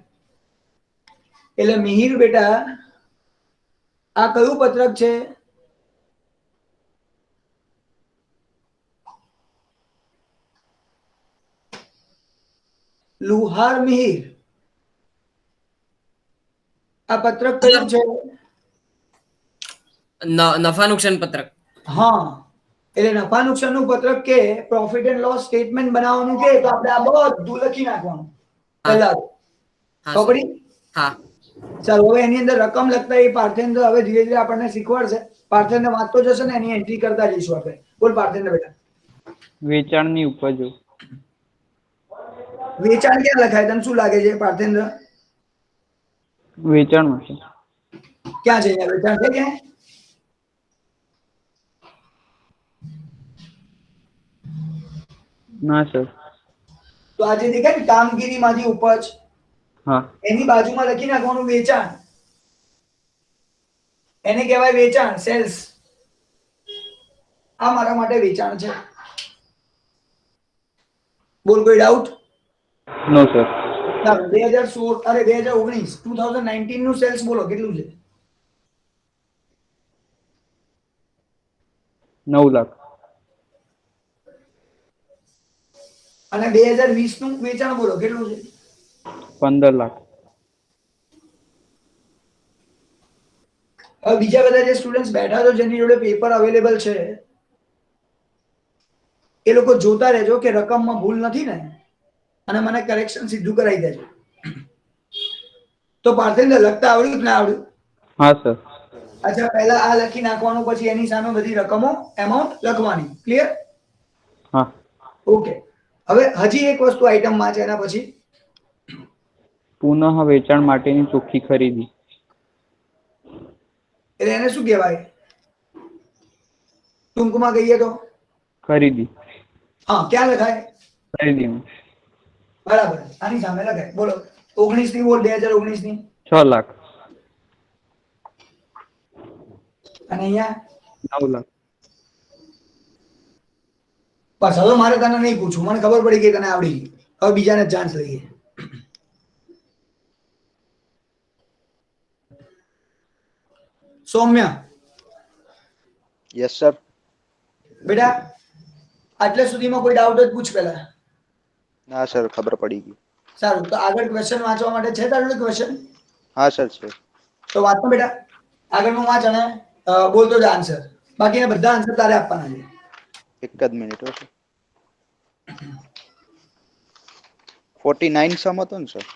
એટલે મિહિર બેટા, આ કયું પત્રક છે? લુહાર મિહિર, આ પત્રક કયું છે? નફા નુકસાન પત્રક. હા, એટલે નફા નુકસાનનું પત્રક કે પ્રોફિટ એન્ડ લોસ સ્ટેટમેન્ટ બનાવવાનું કે તો આપણે આ બધું લખી નાખવાનું પહેલા. ખબર? હા. ચાલો, હવે એની અંદર રકમ લખતા એ પાર્થેન્દ્ર હવે ધીરે ધીરે આપણને શીખવાડશે. પાર્થેન્દ્ર વાંચતો જશે ને એની એન્ટ્રી કરતા જઈશું આપણે. બોલ પાર્થેન્દ્ર બેટા. વેચાણની ઉપજો. વેચાણ ક્યાં લખાય? તને શું લાગે છે પાર્થેન્દ્ર? વેચાણમાં છે. ક્યાં છે? વેચાણ છે ક્યાં? ના સર. તો આજે દેખાય ને કામગીરીમાંથી ઉપજ, હા, એની બાજુમાં લખી નાખવાનું વેચાણ. એને કહેવાય વેચાણ, સેલ્સ. આ મારા માટે વેચાણ છે. બોલ કોઈ ડાઉટ? નો સર. 2016 અરે 2019 2019 નું સેલ્સ બોલો કેટલું છે? 9 લાખ. અને 2020 નું વેચાણ બોલો કેટલું છે? 15 લાખ. હવે બીજા બધા જે સ્ટુડન્ટ્સ બેઠા છો જેની જોડે પેપર અવેલેબલ છે એ લોકો જોતા રહેજો કે રકમમાં ભૂલ નથી ને, અને મને કરેક્શન સીધું કરાવી દેજો. તો પાર્થિવને લખતા આવડ્યું કે ના આવડ્યું? હા સર. અચ્છા, પહેલા આ લખી નાખવાનું, પછી એની સામે બધી રકમો એમાઉન્ટ લખવાની. ક્લિયર? હા. ઓકે. હવે હજી એક વસ્તુ આઈટમમાં છે, એના પછી પુનઃ વેચાણ માટેની ચોખ્ખી ખરીદી. એટલે એને શું કહેવાય ટૂંકમાં કહીએ તો? ખરીદી. હા, ક્યાં લખાય? ખરીદીમાં. બરાબર, આની સામે લખાય. બોલો 19 ની બોલ, 2019 ની 6 લાખ. અને અહીંયા 9 લાખ. બસ. હવે મારે તને નહીં પૂછવું, મને ખબર પડી કે તને આવડી ગઈ. હવે બીજાને ચાન્સ લઈએ. સૌમ્ય. Yes sir. બેટા આટલે સુધીમાં કોઈ ડાઉટ જ પૂછ પહેલા. ના સર, ખબર પડી ગઈ. સારું, તો આગળ ક્વેશ્ચન વાંચવા માટે છે તારું ક્વેશ્ચન? હા સર છે. તો વાંચો બેટા, આગળનું વાંચ અને બોલતો જ આન્સર. બાકીના બધા આન્સર તારે આપવાના છે. એક જ મિનિટ હો સર. 49 સમ હતો ને સર?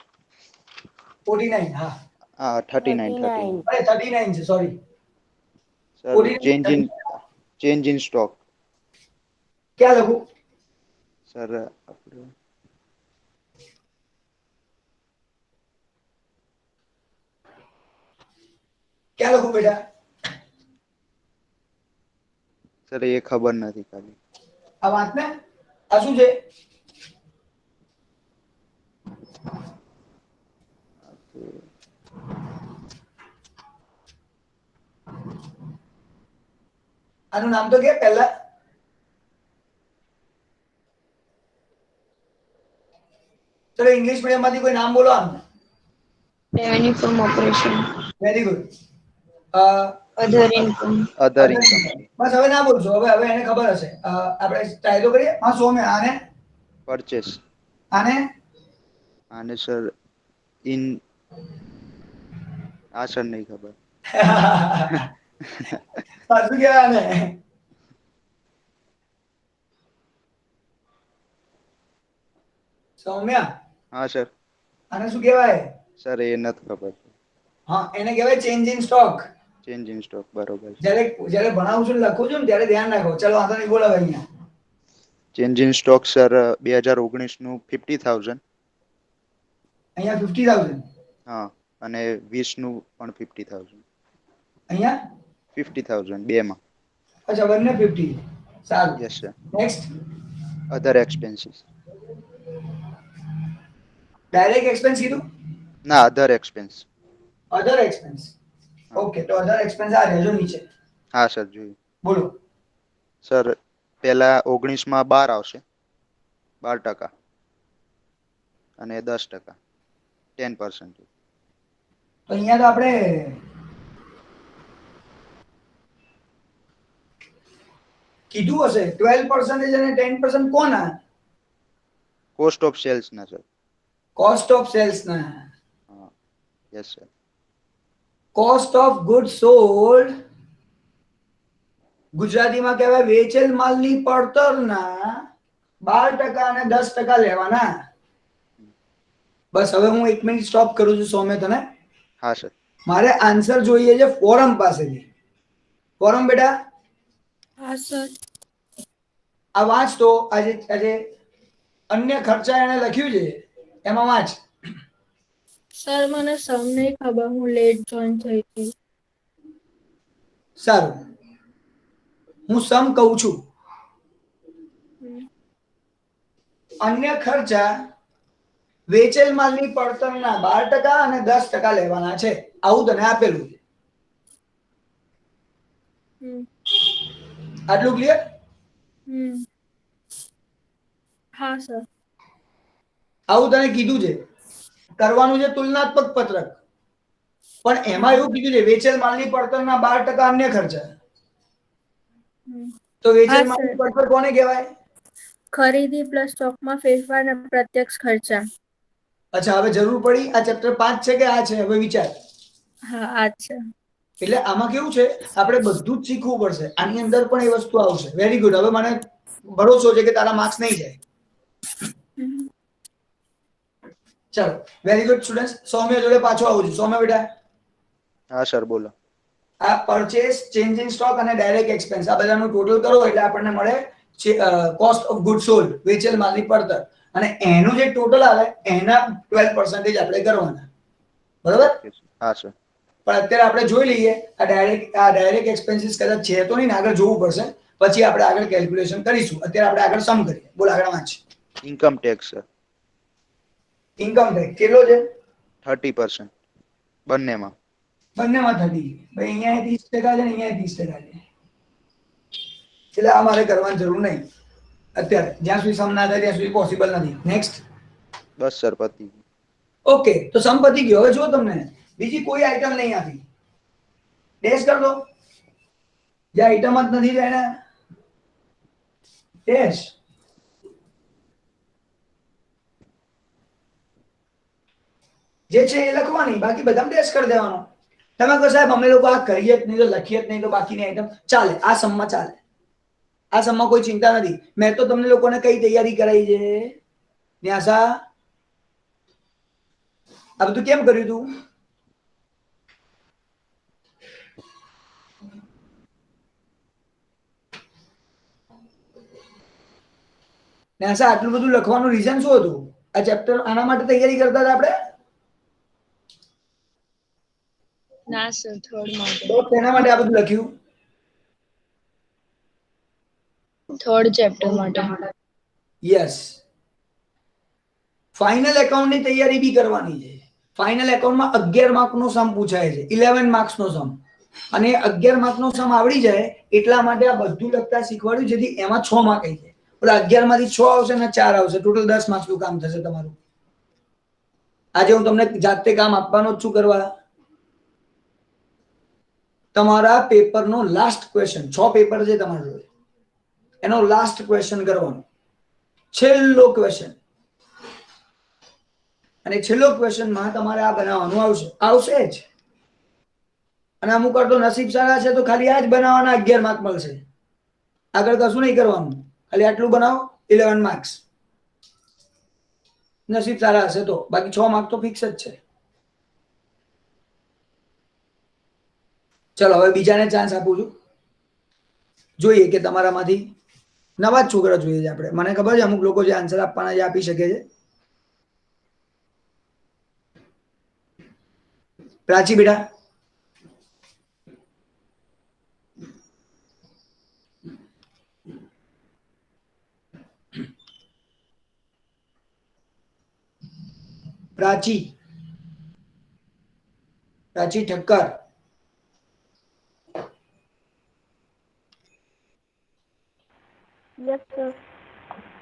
49. હા હા, 39. અરે 39 છે, sorry sir, change in stock. ક્યાં લખું સર? આપણે ક્યાં લખું બેટા? સર એ ખબર નથી ખાલી. આ વાત ને આ શું છે? આનું નામ તો કે પહેલા ચલો ઇંગ્લિશ મીડિયમ માંથી કોઈ નામ બોલો. આમ revenue from operation. Very good. Other income. Other income. બસ હવે ના બોલશો. હવે એને ખબર હશે. આપણે ટ્રાય તો કરીએ. હા સોમે આને પરચેસ. આને સર ઇન આ સર નહીં ખબર. શું કહેવાય આને? સૌમ્યા. હા સર. આને શું કહેવાય? સર એ નથી ખબર. હા, એને કહેવાય change in stock. Change in stock, બરોબર. જ્યારે ભણાવું છું લખું છું ને ત્યારે ધ્યાન રાખો. ચલો વાંધો નહીં, બોલાવે અહીંયા. ચેન્જ ઇન સ્ટોક સર 2019 નું 50,000. અહીંયા 50,000. હા, અને 20 નું પણ 50,000. અહીંયા 50,000 બેમાં. અચ્છા, બંને 50. સારું. Yes sir. નેક્સ્ટ. અધર એક્સપેન્સીસ. ડાયરેક્ટ એક્સપેન્સ કીધું? ના, અધર એક્સપેન્સ. અધર એક્સપેન્સ. ઓકે, તો અધર એક્સપેન્સ આ રહેજો નીચે. હા સર, જોયું. બોલો. સર પહેલા 19 માં 12 આવશે, 12%, અને 10%, 10%. તો અહીંયા તો આપણે કીધું હશે 12% અને 10% કોના? કોસ્ટ ઓફ સેલ્સ ના સર. કોસ્ટ ઓફ સેલ્સ ના. હા, yes sir. Cost of good sold ગુજરાતીમાં કહેવાય વેચેલ માલની પડતરના 12% અને 10% લેવાના. બસ. હવે હું 1 મિનિટ સ્ટોપ કરું છું સૌમ્ય તને. હા સર. મારે આન્સર જોઈએ છે ફોરમ પાસેથી. ફોરમ બેટા. હા સર. આ વાંચ તો આજે અન્ય ખર્ચા એને લખ્યું છે એમાં વાંચ. સર મને સમ નહીં ખબર, હું લેટ જોઈન થઈ હતી. સારું, હું સમ કહું છું. અન્ય ખર્ચા વેચેલ માલની પડતરના 12% અને 10% લેવાના છે. આવું તને આપેલું છે. આટલું ક્લિયર? હા સર. આવું તને કીધું છે કરવાનું છે તુલનાત્મક પત્રક, પણ એમાં એવું કીધું છે વેચેલ માલની પડતરના 12% અન્ય ખર્ચા. તો વેચેલ માલની પડતર કોને કહેવાય? ખરીદી પ્લસ સ્ટોકમાં ફેરફાર અને પ્રત્યક્ષ ખર્ચા. અચ્છા, હવે જરૂર પડી આ ચેપ્ટર 5 છે કે આ છે? હવે વિચાર. હા આ છે. એટલે આમાં કેવું છે આપણે બધું જ શીખવું પડશે. આની અંદર પણ એ વસ્તુ આવશે. Very good. હવે મને ભરોસો છે કે તારા માર્ક્સ નહીં જાય. ચાલો, વેરી ગુડ સ્ટુડન્ટ્સ. સૌમ્ય જોડે પાછો આવું છું. સૌમ્ય બેટા. હા સર બોલો. આ પરચેસ, ચેન્જ ઇન સ્ટોક અને ડાયરેક્ટ એક્સપેન્સ આ બધાનું ટોટલ કરો એટલે આપણને મળે કોસ્ટ ઓફ ગુડ સોલ્ડ, વેચેલ માલની પડતર. અને એનું જે ટોટલ આવે એના 12% આપણે કરવાના. બરાબર? હા સર. પણ અત્યારે આપણે જોઈ લઈએ આ ડાયરેક્ટ એક્સપેન્સીસ કદાચ છે તો નહીં, આગળ જોવું પડશે. પછી આપણે આગળ કેલ્ક્યુલેશન કરીશું. અત્યારે આપણે આગળ સમ કરીએ. બોલ આગળ વાંચ. Income tax sir. Income tax કેટલો છે? 30% બંનેમાં. બંનેમાં 30. ભાઈ અહીંયા 30% છે ને અહીંયા 30% છે. એટલે આ મારે કરવાની જરૂર નહીં અત્યારે. જ્યાં સુધી સમ ના થાય ત્યાં સુધી પોસિબલ નથી. નેક્સ્ટ. બસ સર પતી. ઓકે, તો સમ પતી ગયો. હવે જો તમને બીજી કોઈ આઈટમ નહીં આપી, ડેશ કર દો. જે આઈટમ જ નથી એને ડેશ. જે છે એ લખવાની, બાકી બધામાં ડેશ કરી દેવાનો. તમે કહો સાહેબ અમે લોકો આ કરીએ જ નહીં તો લખીએ જ નહીં તો બાકીની આઈટમ ચાલે. આ સમમાં ચાલે. આ સમમાં કોઈ ચિંતા નથી. મેં તો તમને લોકોને કઈ તૈયારી કરાવી છે? ન્યાસા આ બધું કેમ કર્યું તું? ન્યાસા આટલું બધું લખવાનું રીઝન શું હતું? આ ચેપ્ટર આના માટે તૈયારી કરતા હતા આપણે? ના સર, થર્ડ માટે. તો તેના માટે આ બધું લખ્યું? થર્ડ ચેપ્ટર માટે. યસ. ફાઇનલ એકાઉન્ટની તૈયારી બી કરવાની છે. ફાઇનલ એકાઉન્ટમાં 11 માર્કનો સમ પૂછાય છે, 11 માર્ક્સનો સમ. અને 11 માર્કનો સમ આવડી જાય એટલા માટે આ બધું લખતા શીખવાડ્યું, જેથી એમાં 6 માર્ક આવી જાય. ઓલા 11 માંથી 6 આવશે ને 4 આવશે, ટોટલ 10 માર્ક્સનું કામ થશે તમારું. આજે હું તમને જાતે કામ આપવાનો જ છું કરવા. તમારા પેપરનો લાસ્ટ ક્વેશ્ચન, 6 પેપર છે તમારા જોડે, એનો લાસ્ટ ક્વેશ્ચન કરવાનો, છેલ્લો ક્વેશ્ચન. અને છેલ્લો ક્વેશ્ચનમાં તમારે આ બનાવવાનું આવશે જ. અને અમુક વાર તો નસીબ સારા છે તો ખાલી આ જ બનાવવાના 11 માર્ક મળશે. આગળ કશું નહીં કરવાનું, ખાલી આટલું બનાવો 11 માર્ક્સ. નસીબ સારા હશે તો, બાકી 6 માર્ક તો ફિક્સ જ છે. ચલો હવે બીજાને ચાન્સ આપું છું. જોઈએ કે તમારામાંથી નવા જ છોકરા જોઈએ છે આપણે. મને ખબર છે અમુક લોકો જે આન્સર આપવાના છે આપી શકે છે. પ્રાચી બેટા. પ્રાચી ઠક્કર.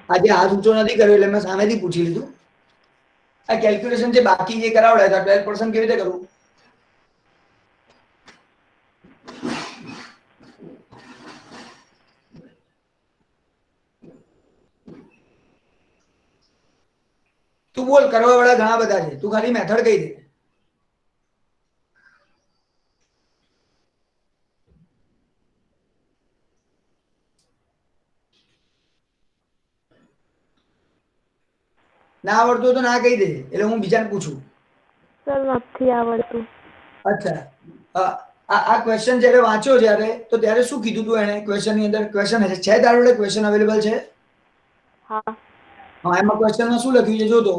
આજે હાથ ઊંચો નથી કર્યો એટલે મેં સામેથી પૂછી લીધું. આ કેલ્ક્યુલેશન જે બાકી જે કરાવડાય હતા 12% કેવી રીતે કરવું? તું બોલ, કરવા વાળા ઘણા બધા છે, તું ખાલી મેથડ કહી દે. ના આવડતું તો ના કહી દે, એટલે હું બીજાને પૂછું. સર નથી આવડતું. અચ્છા, આ ક્વેશ્ચન જ્યારે વાંચ્યો જ્યારે તો ત્યારે શું કીધું તું એને? ક્વેશ્ચનની અંદર ક્વેશ્ચન છે તારો જોડે? ક્વેશ્ચન અવેલેબલ છે? હા. હા, એમાં ક્વેશ્ચનમાં શું લખ્યું છે જો તો.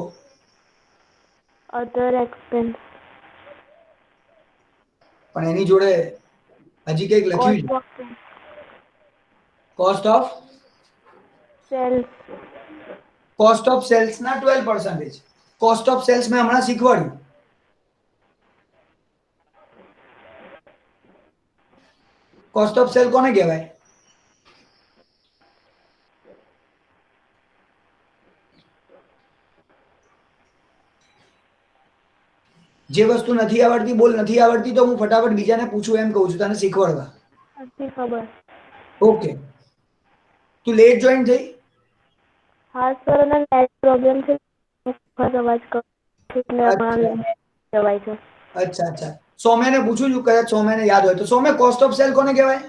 Other expense. પણ એની જોડે હજી કંઈક લખ્યું છે. Cost of sales. Cost of sales ના 12%. કોસ્ટ ઓફ સેલ્સ મેં હમણાં શીખવાડ્યું. કોસ્ટ ઓફ સેલ કોને કહેવાય? જે વસ્તુ નથી આવડતી બોલ, નથી આવડતી તો હું ફટાફટ બીજાને પૂછું એમ કહું છું, તને શીખવાડવા. નથી ખબર. ઓકે, તું લેટ જોઈન થઈ? હા સર, અને નેટ પ્રોબ્લેમ છે, અવાજ જવાય છે. અચ્છા. સૌમ્યને પૂછું છું, કદાચ સૌમ્યને યાદ હોય તો. સૌમ્ય, કોસ્ટ ઓફ સેલ કોને કહેવાય?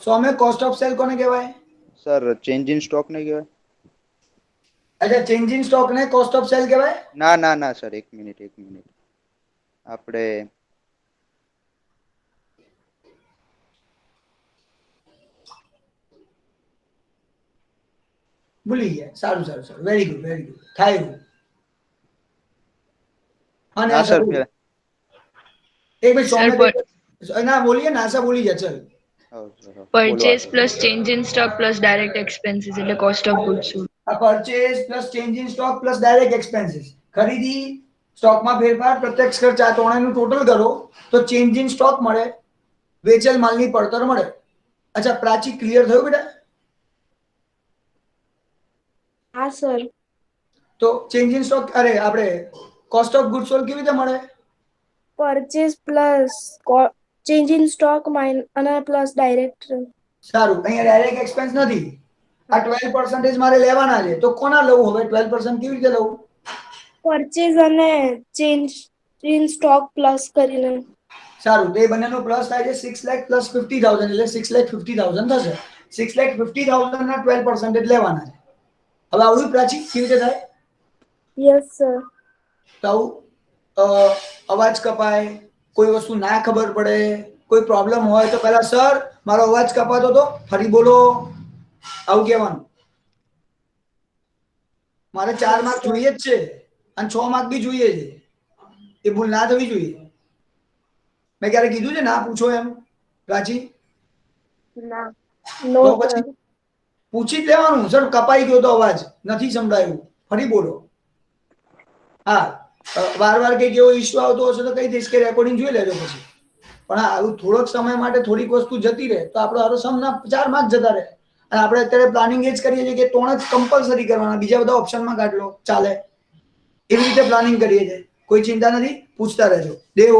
સૌમ્ય, કોસ્ટ ઓફ સેલ કોને કહેવાય? સર ચેન્જ ઇન સ્ટોક ને કહેવાય? અચ્છા, ચેન્જ ઇન સ્ટોક ને કોસ્ટ ઓફ સેલ કહેવાય? ના સર, એક મિનિટ. આપણે ભૂલી ગયા. સારું. Very good. થાય એવું. હા, ના સર, એક મિનિટ સૌમ્ય, ના બોલીએ, નાસા બોલી ગયા. ચલ. Purchase plus change in stock plus direct expenses એટલે કોસ્ટ ઓફ ગુડ્સ સોલ્ડ. આ purchase plus change in stock plus direct expenses, ખરીદી, સ્ટોકમાં ફેરફાર, પ્રત્યક્ષ ખર્ચ, આ ત્રણેયનું ટોટલ કરો તો ચેન્જ ઇન સ્ટોક મળે, વેચેલ માલની પડતર મળે. અચ્છા પ્રાચી, ક્લિયર થયું બેટા? હા સર. તો ચેન્જ ઇન સ્ટોક, આપણે કોસ્ટ ઓફ ગુડ્સ સોલ્ડ કેવી રીતે મળે? Purchase plus change in stock અને પ્લસ ડાયરેક્ટ. સારું, અહીંયા ડાયરેક્ટ એક્સપેન્સ નથી, આ 12% મારે લેવાના છે, તો કોના લઉં હવે? 12% કેવી રીતે લઉં? પરચેસ અને ચેન્જ ઇન સ્ટોક પ્લસ કરીને. સારું, તો એ બંનેનો પ્લસ થાય છે 6 લાખ પ્લસ 50,000 એટલે 6,50,000 થશે. 6,50,000 ના 12% લેવાના છે. હવે આવડું પ્રાચી કેવી રીતે થાય? Yes sir. તો અવાજ કપાય, કોઈ વસ્તુ ના ખબર પડે, કોઈ પ્રોબ્લેમ હોય તો પહેલા સર મારો અવાજ કપાતો હતો, ફરી બોલો, આવું કહેવાનું. મારે 4 માર્ક જોઈએ જ છે અને 6 માર્ક બી જોઈએ છે, એ ભૂલ ના થવી જોઈએ. મેં ક્યારે કીધું છે ના પૂછો એમ પ્રાચી? ના. નો તો સર. પછી પૂછી જ લેવાનું, સર કપાઈ ગયો તો અવાજ, નથી સંભળાયું, ફરી બોલો. હા, વાર કઈક એવો ઇશ્યુ આવતો હશે તો કહી દઈશ કે રેકોર્ડિંગ જોઈ લેજો પછી. પણ હા, થોડોક સમય માટે થોડીક વસ્તુ જતી રહે તો આપણો આરો સમના 4 માર્ક જતા રહે. અને આપણે અત્યારે પ્લાનિંગ એ જ કરીએ છીએ કે 3 જ કમ્પલસરી કરવાના, બીજા બધા ઓપ્શનમાં કાઢ લો, ચાલે. એવી રીતે પ્લાનિંગ કરીએ છીએ, કોઈ ચિંતા નથી, પૂછતા રહેજો. દેવ,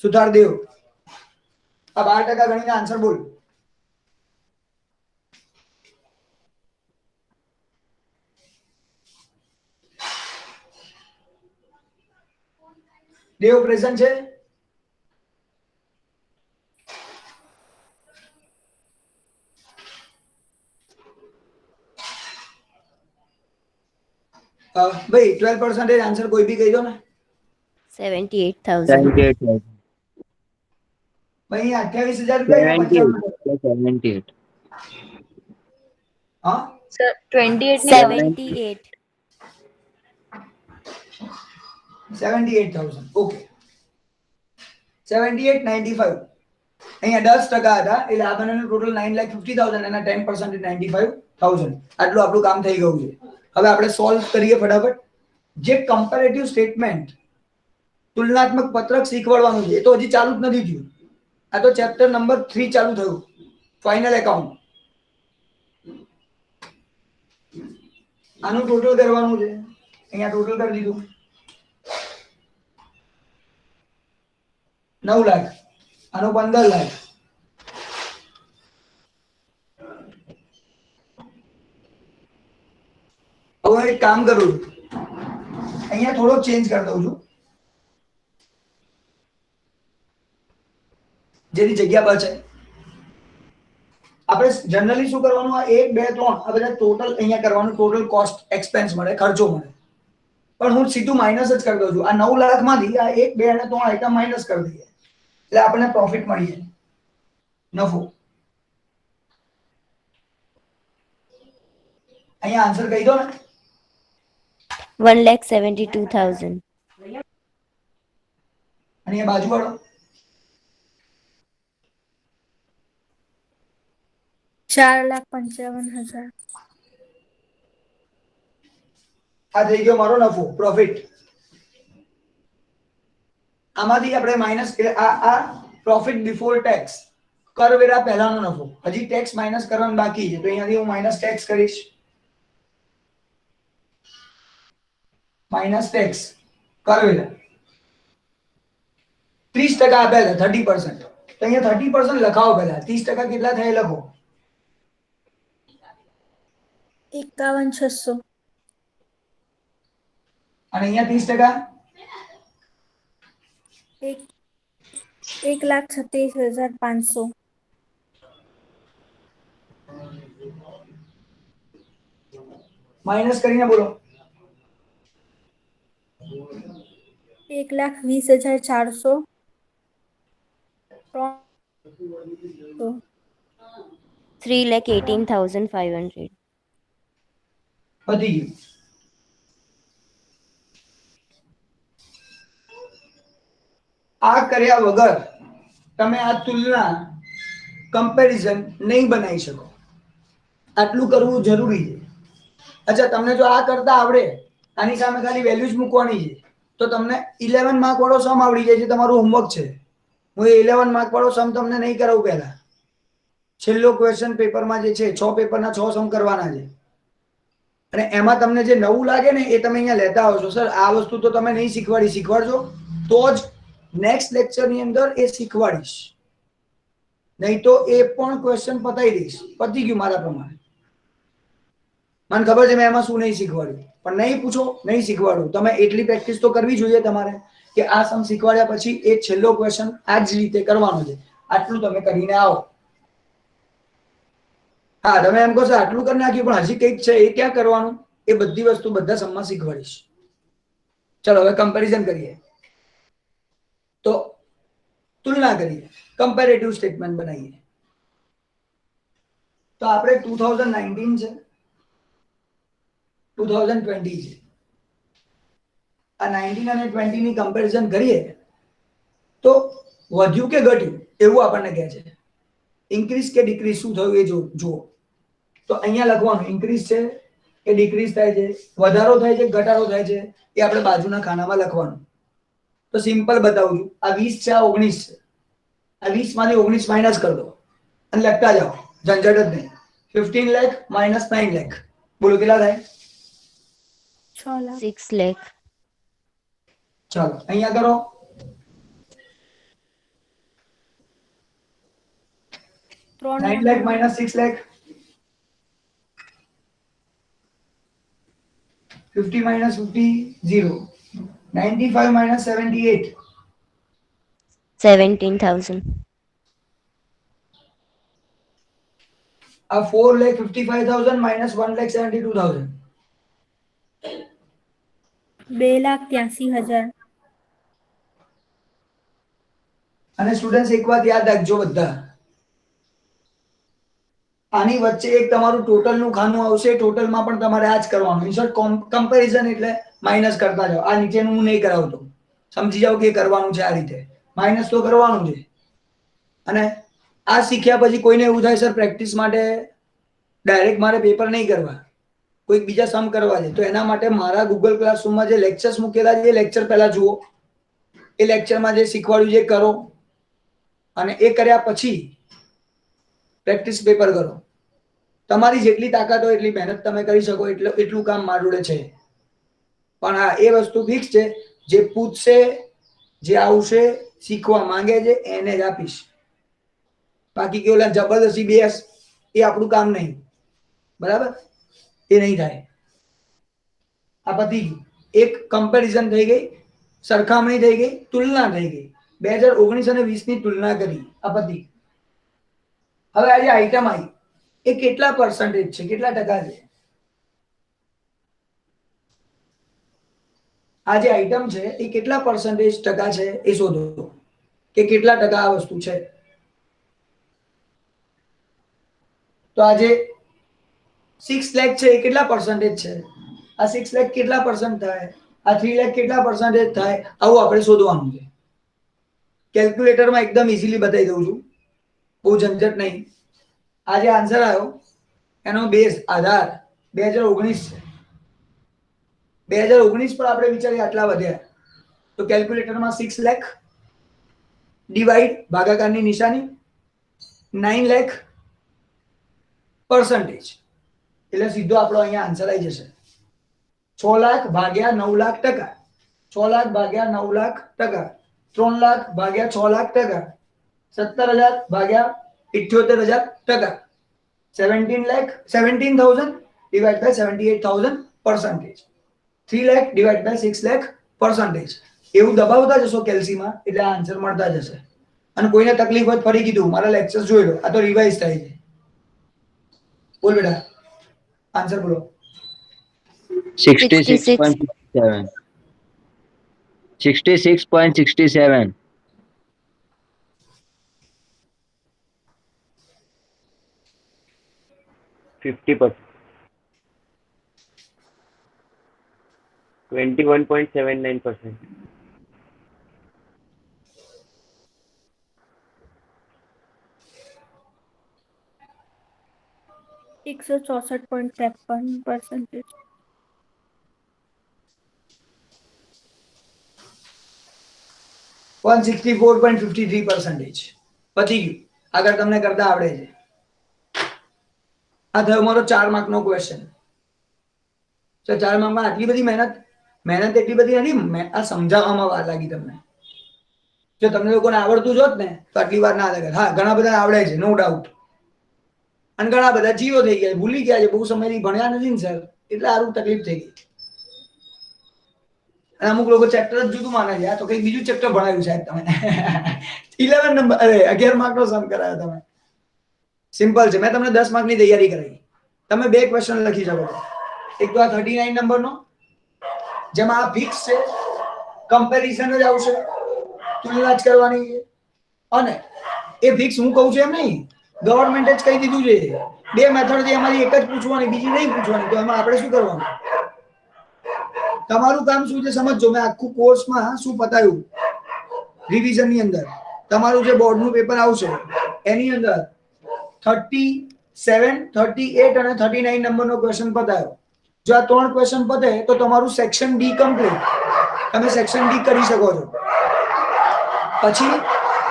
સુધાર દેવ, આ 12% ગણીને આન્સર બોલ. દેવ પ્રેઝન્ટ છે? ભાઈ 12% આન્સર કોઈ બી કહી દો ને. 78,000. 78,000. ભાઈ 28,000 રૂપિયા 78. હા, સર 28 ની 78. 78,000. ઓકે, 78,95. અહીંયા 10% હતા એટલે આ બંનેનું ટોટલ 9,50,000 એના 10% 95,000. આટલું આપણું કામ થઈ ગયું છે. હવે આપણે સોલ્વ કરીએ ફટાફટ. જે કમ્પેરેટિવ સ્ટેટમેન્ટ, તુલનાત્મક પત્રક શીખવાડવાનું છે, એ તો હજી ચાલુ જ નથી થયું. આ તો ચેપ્ટર નંબર 3 ચાલુ થયું, ફાઇનલ એકાઉન્ટ. આનું ટોટલ કરવાનું છે, અહીંયા ટોટલ કરી દીધું 9 લાખ, આનું 15 લાખ. હવે એક કામ કરું છું, અહીંયા થોડોક ચેન્જ કરી દઉં છું, જેની જગ્યા બચે. આપણે જનરલી શું કરવાનું, આ 1 2 3 આ બધા ટોટલ અહીંયા કરવાનું, ટોટલ કોસ્ટ એક્સપેન્સ મળે, ખર્ચો મળે. પણ હું સીધું માઇનસ જ કરી દઉં છું. આ 9 લાખ માંથી આ 1 2 અને 3 આઈટમ માઇનસ કરી દઈએ એટલે આપણને પ્રોફિટ મળી જાય, નફો. અહીંયા આન્સર કહી દો ને. 1,72,000. અને એ બાજુવાળો 4,55,000. આ થઈ ગયો મારો નફો, પ્રોફિટ. આમાંથી આપણે માઇનસ આ પ્રોફિટ બિફોર ટેક્સ, કરવેરા પહેલાનો નફો. હજી ટેક્સ માઇનસ કરવાનું બાકી છે, તો અહીંયાથી હું માઇનસ ટેક્સ કરીશ. માઇનસ ટેક્સ કરવેરા 30% આપેલા 30%. તો અહીંયા 30% લખાવો પહેલા. 30% કેટલા થાય લખો. 51,600. અને અહીંયા 30%. 1,37,500. માઇનસ કરીને બોલો. 1,20,400. 3,18,500. પતી ગયું. આ કર્યા વગર તમે આ તુલના કમ્પેરિઝન નહીં બનાવી શકો. આટલું કરવું જરૂરી છે. અચ્છા, તમને જો આ કરતા આવડે, આની સામે ખાલી વેલ્યુઝ મૂકવાની છે, તો તમને 11 માર્ક વાળો સમ આવડી જાય છે. તમારું હોમવર્ક છે. હું 11 માર્ક વાળો સમ તમને નહીં કરાવું. પહેલા છેલ્લો ક્વેશ્ચન પેપરમાં જે છે 6 પેપરના 6 સમ કરવાના છે, અને એમાં તમને જે નવું લાગે ને એ તમે અહીંયા લેતા આવશો. સર આ વસ્તુ તો તમે નહીં શીખવાડજો તો જ નેક્સ્ટ લેક્ચરની અંદર એ શીખવાડીશ, નહીં તો એ પણ ક્વેશ્ચન પતાવી દઈશ. પતી ગયું મારા પ્રમાણે. મને ખબર છે મેં એમાં શું નહીં શીખવાડ્યું, પણ નહીં પૂછો નહીં શીખવાડું. તમે એટલી પ્રેક્ટિસ તો કરવી જોઈએ તમારે કે આ સમ શીખવાડ્યા પછી એ છેલ્લો ક્વેશ્ચન આ જ રીતે કરવાનો છે. આટલું તમે કરીને આવો. હા, તમે એમ કહો છો આટલું કરી નાખ્યું પણ હજી કંઈક છે એ ક્યાં કરવાનું, એ બધી વસ્તુ બધા સમમાં શીખવાડીશ. ચલો હવે કમ્પેરિઝન કરીએ. તો તુલના કરીએ, કમ્પેરેટિવ સ્ટેટમેન્ટ બનાવીએ. તો આપણે 2019 છે, 2020 છે. આ 19 અને 20 ની કમ્પેરિઝન કરીએ તો વધ્યું કે ઘટ્યું એવું આપણને કહે છે. ઇન્ક્રીઝ કે ડિક્રીઝ શું થયું એ જુઓ. તો અહીંયા લખવાનું ઇન્ક્રીઝ છે કે ડિક્રીઝ થાય છે, વધારો થાય છે ઘટાડો થાય છે, એ આપણે બાજુના ખાનામાં લખવાનું. તો સિમ્પલ બતાવું છું. આ 20 છે, આ 19 છે. આ 20 માંથી 19 માઇનસ કરી દો અને લખતા જાઓ, ઝંઝટ જ નહીં. 15 લાખ માઇનસ 9 લાખ, બોલો કેટલા થાય? 6 lakh. ચાલો અહીંયા કરો. 9 lakh minus 6 lakh. 50 minus 50, 0. 95 minus 78. 17,000. 4,55,000 minus 1,72,000. 2,83,000. અને સ્ટુડન્ટ્સ એક વાત યાદ રાખજો બધા, આની વચ્ચે એક તમારું ટોટલ નું ખાનું આવશે. ટોટલમાં પણ તમારે આ જ કરવાનું. ઇન્સર્ટ કમ્પેરિઝન એટલે માઇનસ કરતા જાઓ. આ નીચેનું હું નહીં કરાવતો, સમજી જાઓ કે કરવાનું છે આ રીતે. માઇનસ તો કરવાનું છે. અને આ શીખ્યા પછી કોઈને એવું થાય સર પ્રેક્ટિસ માટે ડાયરેક્ટ મારે પેપર નહીં કરવા, કોઈક બીજા સમ કરવા છે, તો એના માટે મારા ગૂગલ ક્લાસરૂમમાં જે લેક્ચર્સ મૂકેલા છે એ લેક્ચર પહેલા જુઓ. એ લેક્ચરમાં જે શીખવાડ્યું છે કરો, અને એ કર્યા પછી પ્રેક્ટિસ પેપર કરો. તમારી જેટલી તાકાત હોય એટલી મહેનત તમે કરી શકો એટલું કામ મારી જોડે છે. પણ હા, એ વસ્તુ ફિક્સ છે, જે પૂછશે, જે આવશે, શીખવા માંગે છે એને જ આપીશ. બાકી કે ઓલા જબરદસ્તી બેસ એ આપણું કામ નહીં. બરાબર? એ નહીં થાય. આ પતી ગયું. એક કમ્પેરિઝન થઈ ગઈ, સરખામણી થઈ ગઈ, તુલના થઈ ગઈ. 2019 અને 20 ની તુલના કરી. આ પતી. હવે આ જે આઈટમ આવી એ કેટલા પર્સન્ટેજ છે, કેટલા ટકા છે? આ જે આઈટમ છે એ કેટલા પર્સન્ટેજ ટકા છે એ શોધો, કે કેટલા ટકા આ વસ્તુ છે. તો આ જે 6 લાખ છે એ કેટલા પર્સન્ટેજ છે? આ 6 લાખ કેટલા પર્સન્ટ થાય? આ 3 લાખ કેટલા પર્સન્ટેજ થાય? આવું આપણે શોધવાનું છે. કેલ્ક્યુલેટરમાં એકદમ ઇઝીલી બતાવી દઉં છું, બહુ ઝંઝટ નહીં. આ જે આન્સર આવ્યો એનો બેઝ આધાર 2019 છે. 2019 પર આપણે વિચારીએ આટલા વધ્યા, તો કેલ્ક્યુલેટરમાં 6 લાખ ડિવાઈડ ભાગાકારની નિશાની 9 લાખ પરસેન્ટેજ એટલે સીધો આપણો અહીંયા આન્સર આવી જશે 6 લાખ ભાગ્યા 9 લાખ ટકા 6 લાખ ભાગ્યા 9 લાખ ટકા 3 લાખ ભાગ્યા 6 લાખ ટકા 17,000 ભાગ્યા 78,000 ટકા 17,000 divided by 78,000 percentage 3 lakh divided by 6 lakh percentage એવું દબાવતા જશો કેલ્સીમાં એટલે આન્સર મળતા જશે અને કોઈને તકલીફ હોય ફરી કીધું મારા લેક્ચર્સ જોઈ લો આ તો રિવાઇઝ થાય છે બોલ બેટા આન્સર બોલો 66.67 66.67 50%. 21.79%. 164.53%. 164.53% પતી ગયું આગળ તમને કરતા આવડે છે આ થયો મારો 4 માર્કનો ક્વેશ્ચન તો 4 માર્કમાં આટલી બધી મહેનત એટલી બધી નથી આ સમજાવવામાં વાર લાગી તમને જો તમને લોકોને આવડતું જોત ને તો આટલી વાર ના લાગે હા ઘણા બધા આવડે છે નો ડાઉટ અને ઘણા બધા જીરો થઈ ગયા ભૂલી ગયા છે બહુ સમયથી ભણ્યા નથી ને સર એટલે આરું તકલીફ થઈ ગઈ અને અમુક લોકો ચેપ્ટર જ જુદું માને છે આ તો કંઈક બીજું ચેપ્ટર ભણાવ્યું સાહેબ તમે 11 નંબર અરે 11 માર્કનો સમ કરાયો તમે સિમ્પલ છે મેં તમને 10 માર્કની તૈયારી કરાવી તમે બે ક્વેશ્ચન લખી શકો એક તો આ 39 નંબરનો જેમાં આ ફિક્સ છે કમ્પેરિઝન જ આવશે તુલના જ કરવાની છે અને એ ફિક્સ હું કહું છું એમ નહીં ગવર્મેન્ટ જ કહી દીધું છે બે મેથડ છે એમાંથી એક જ પૂછવાની બીજી નહીં પૂછવાની તો એમાં આપણે શું કરવાનું તમારું કામ શું છે સમજો મેં આખું કોર્સમાં શું પતાવ્યું રિવિઝન ની અંદર તમારું જે બોર્ડનું પેપર આવશે એની અંદર 37 38 અને 39 નંબરનો ક્વેશ્ચન પતાવ્યો જો આ ત્રણ ક્વેશ્ચન પતે તો તમારું સેક્શન ડી કમ્પ્લીટ તમે સેક્શન ડી કરી શકો છો પછી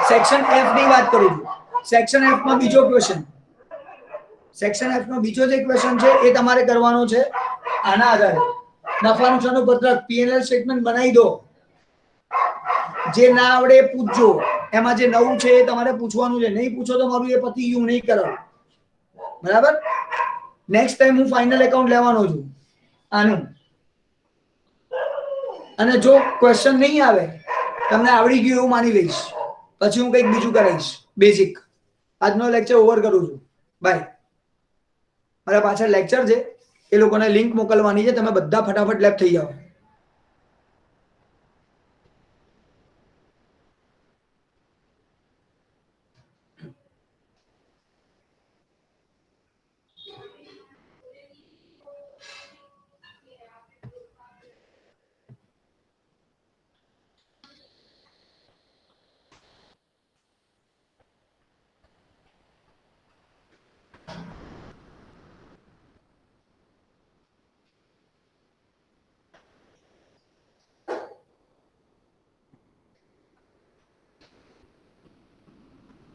સેક્શન એફ ની વાત કરું છું સેક્શન એફ માં બીજો ક્વેશ્ચન સેક્શન એફ નો બીજો જે ક્વેશ્ચન છે એ તમારે કરવાનો છે આના આધારે નફા નુકસાનનું પત્રક પીએનએલ સ્ટેટમેન્ટ બનાવી દો જે ના આવડે એ પૂછજો એમાં જે નવું છે એ તમારે પૂછવાનું છે નહીં પૂછો તો મારું એ પતી ગયું નહીં કરો બરાબર નેક્સ્ટ ટાઈમ હું ફાઇનલ એકાઉન્ટ લેવાનો છું આનું અને જો ક્વેશ્ચન નહીં આવે તમને આવડી ગયું એવું માની લઈશ પછી હું કંઈક બીજું કરાવીશ બેઝિક આજનો લેક્ચર ઓવર કરું છું બાય મારા પાછળ લેક્ચર છે એ લોકોને લિંક મોકલવાની છે તમે બધા ફટાફટ લેબ થઈ જાઓ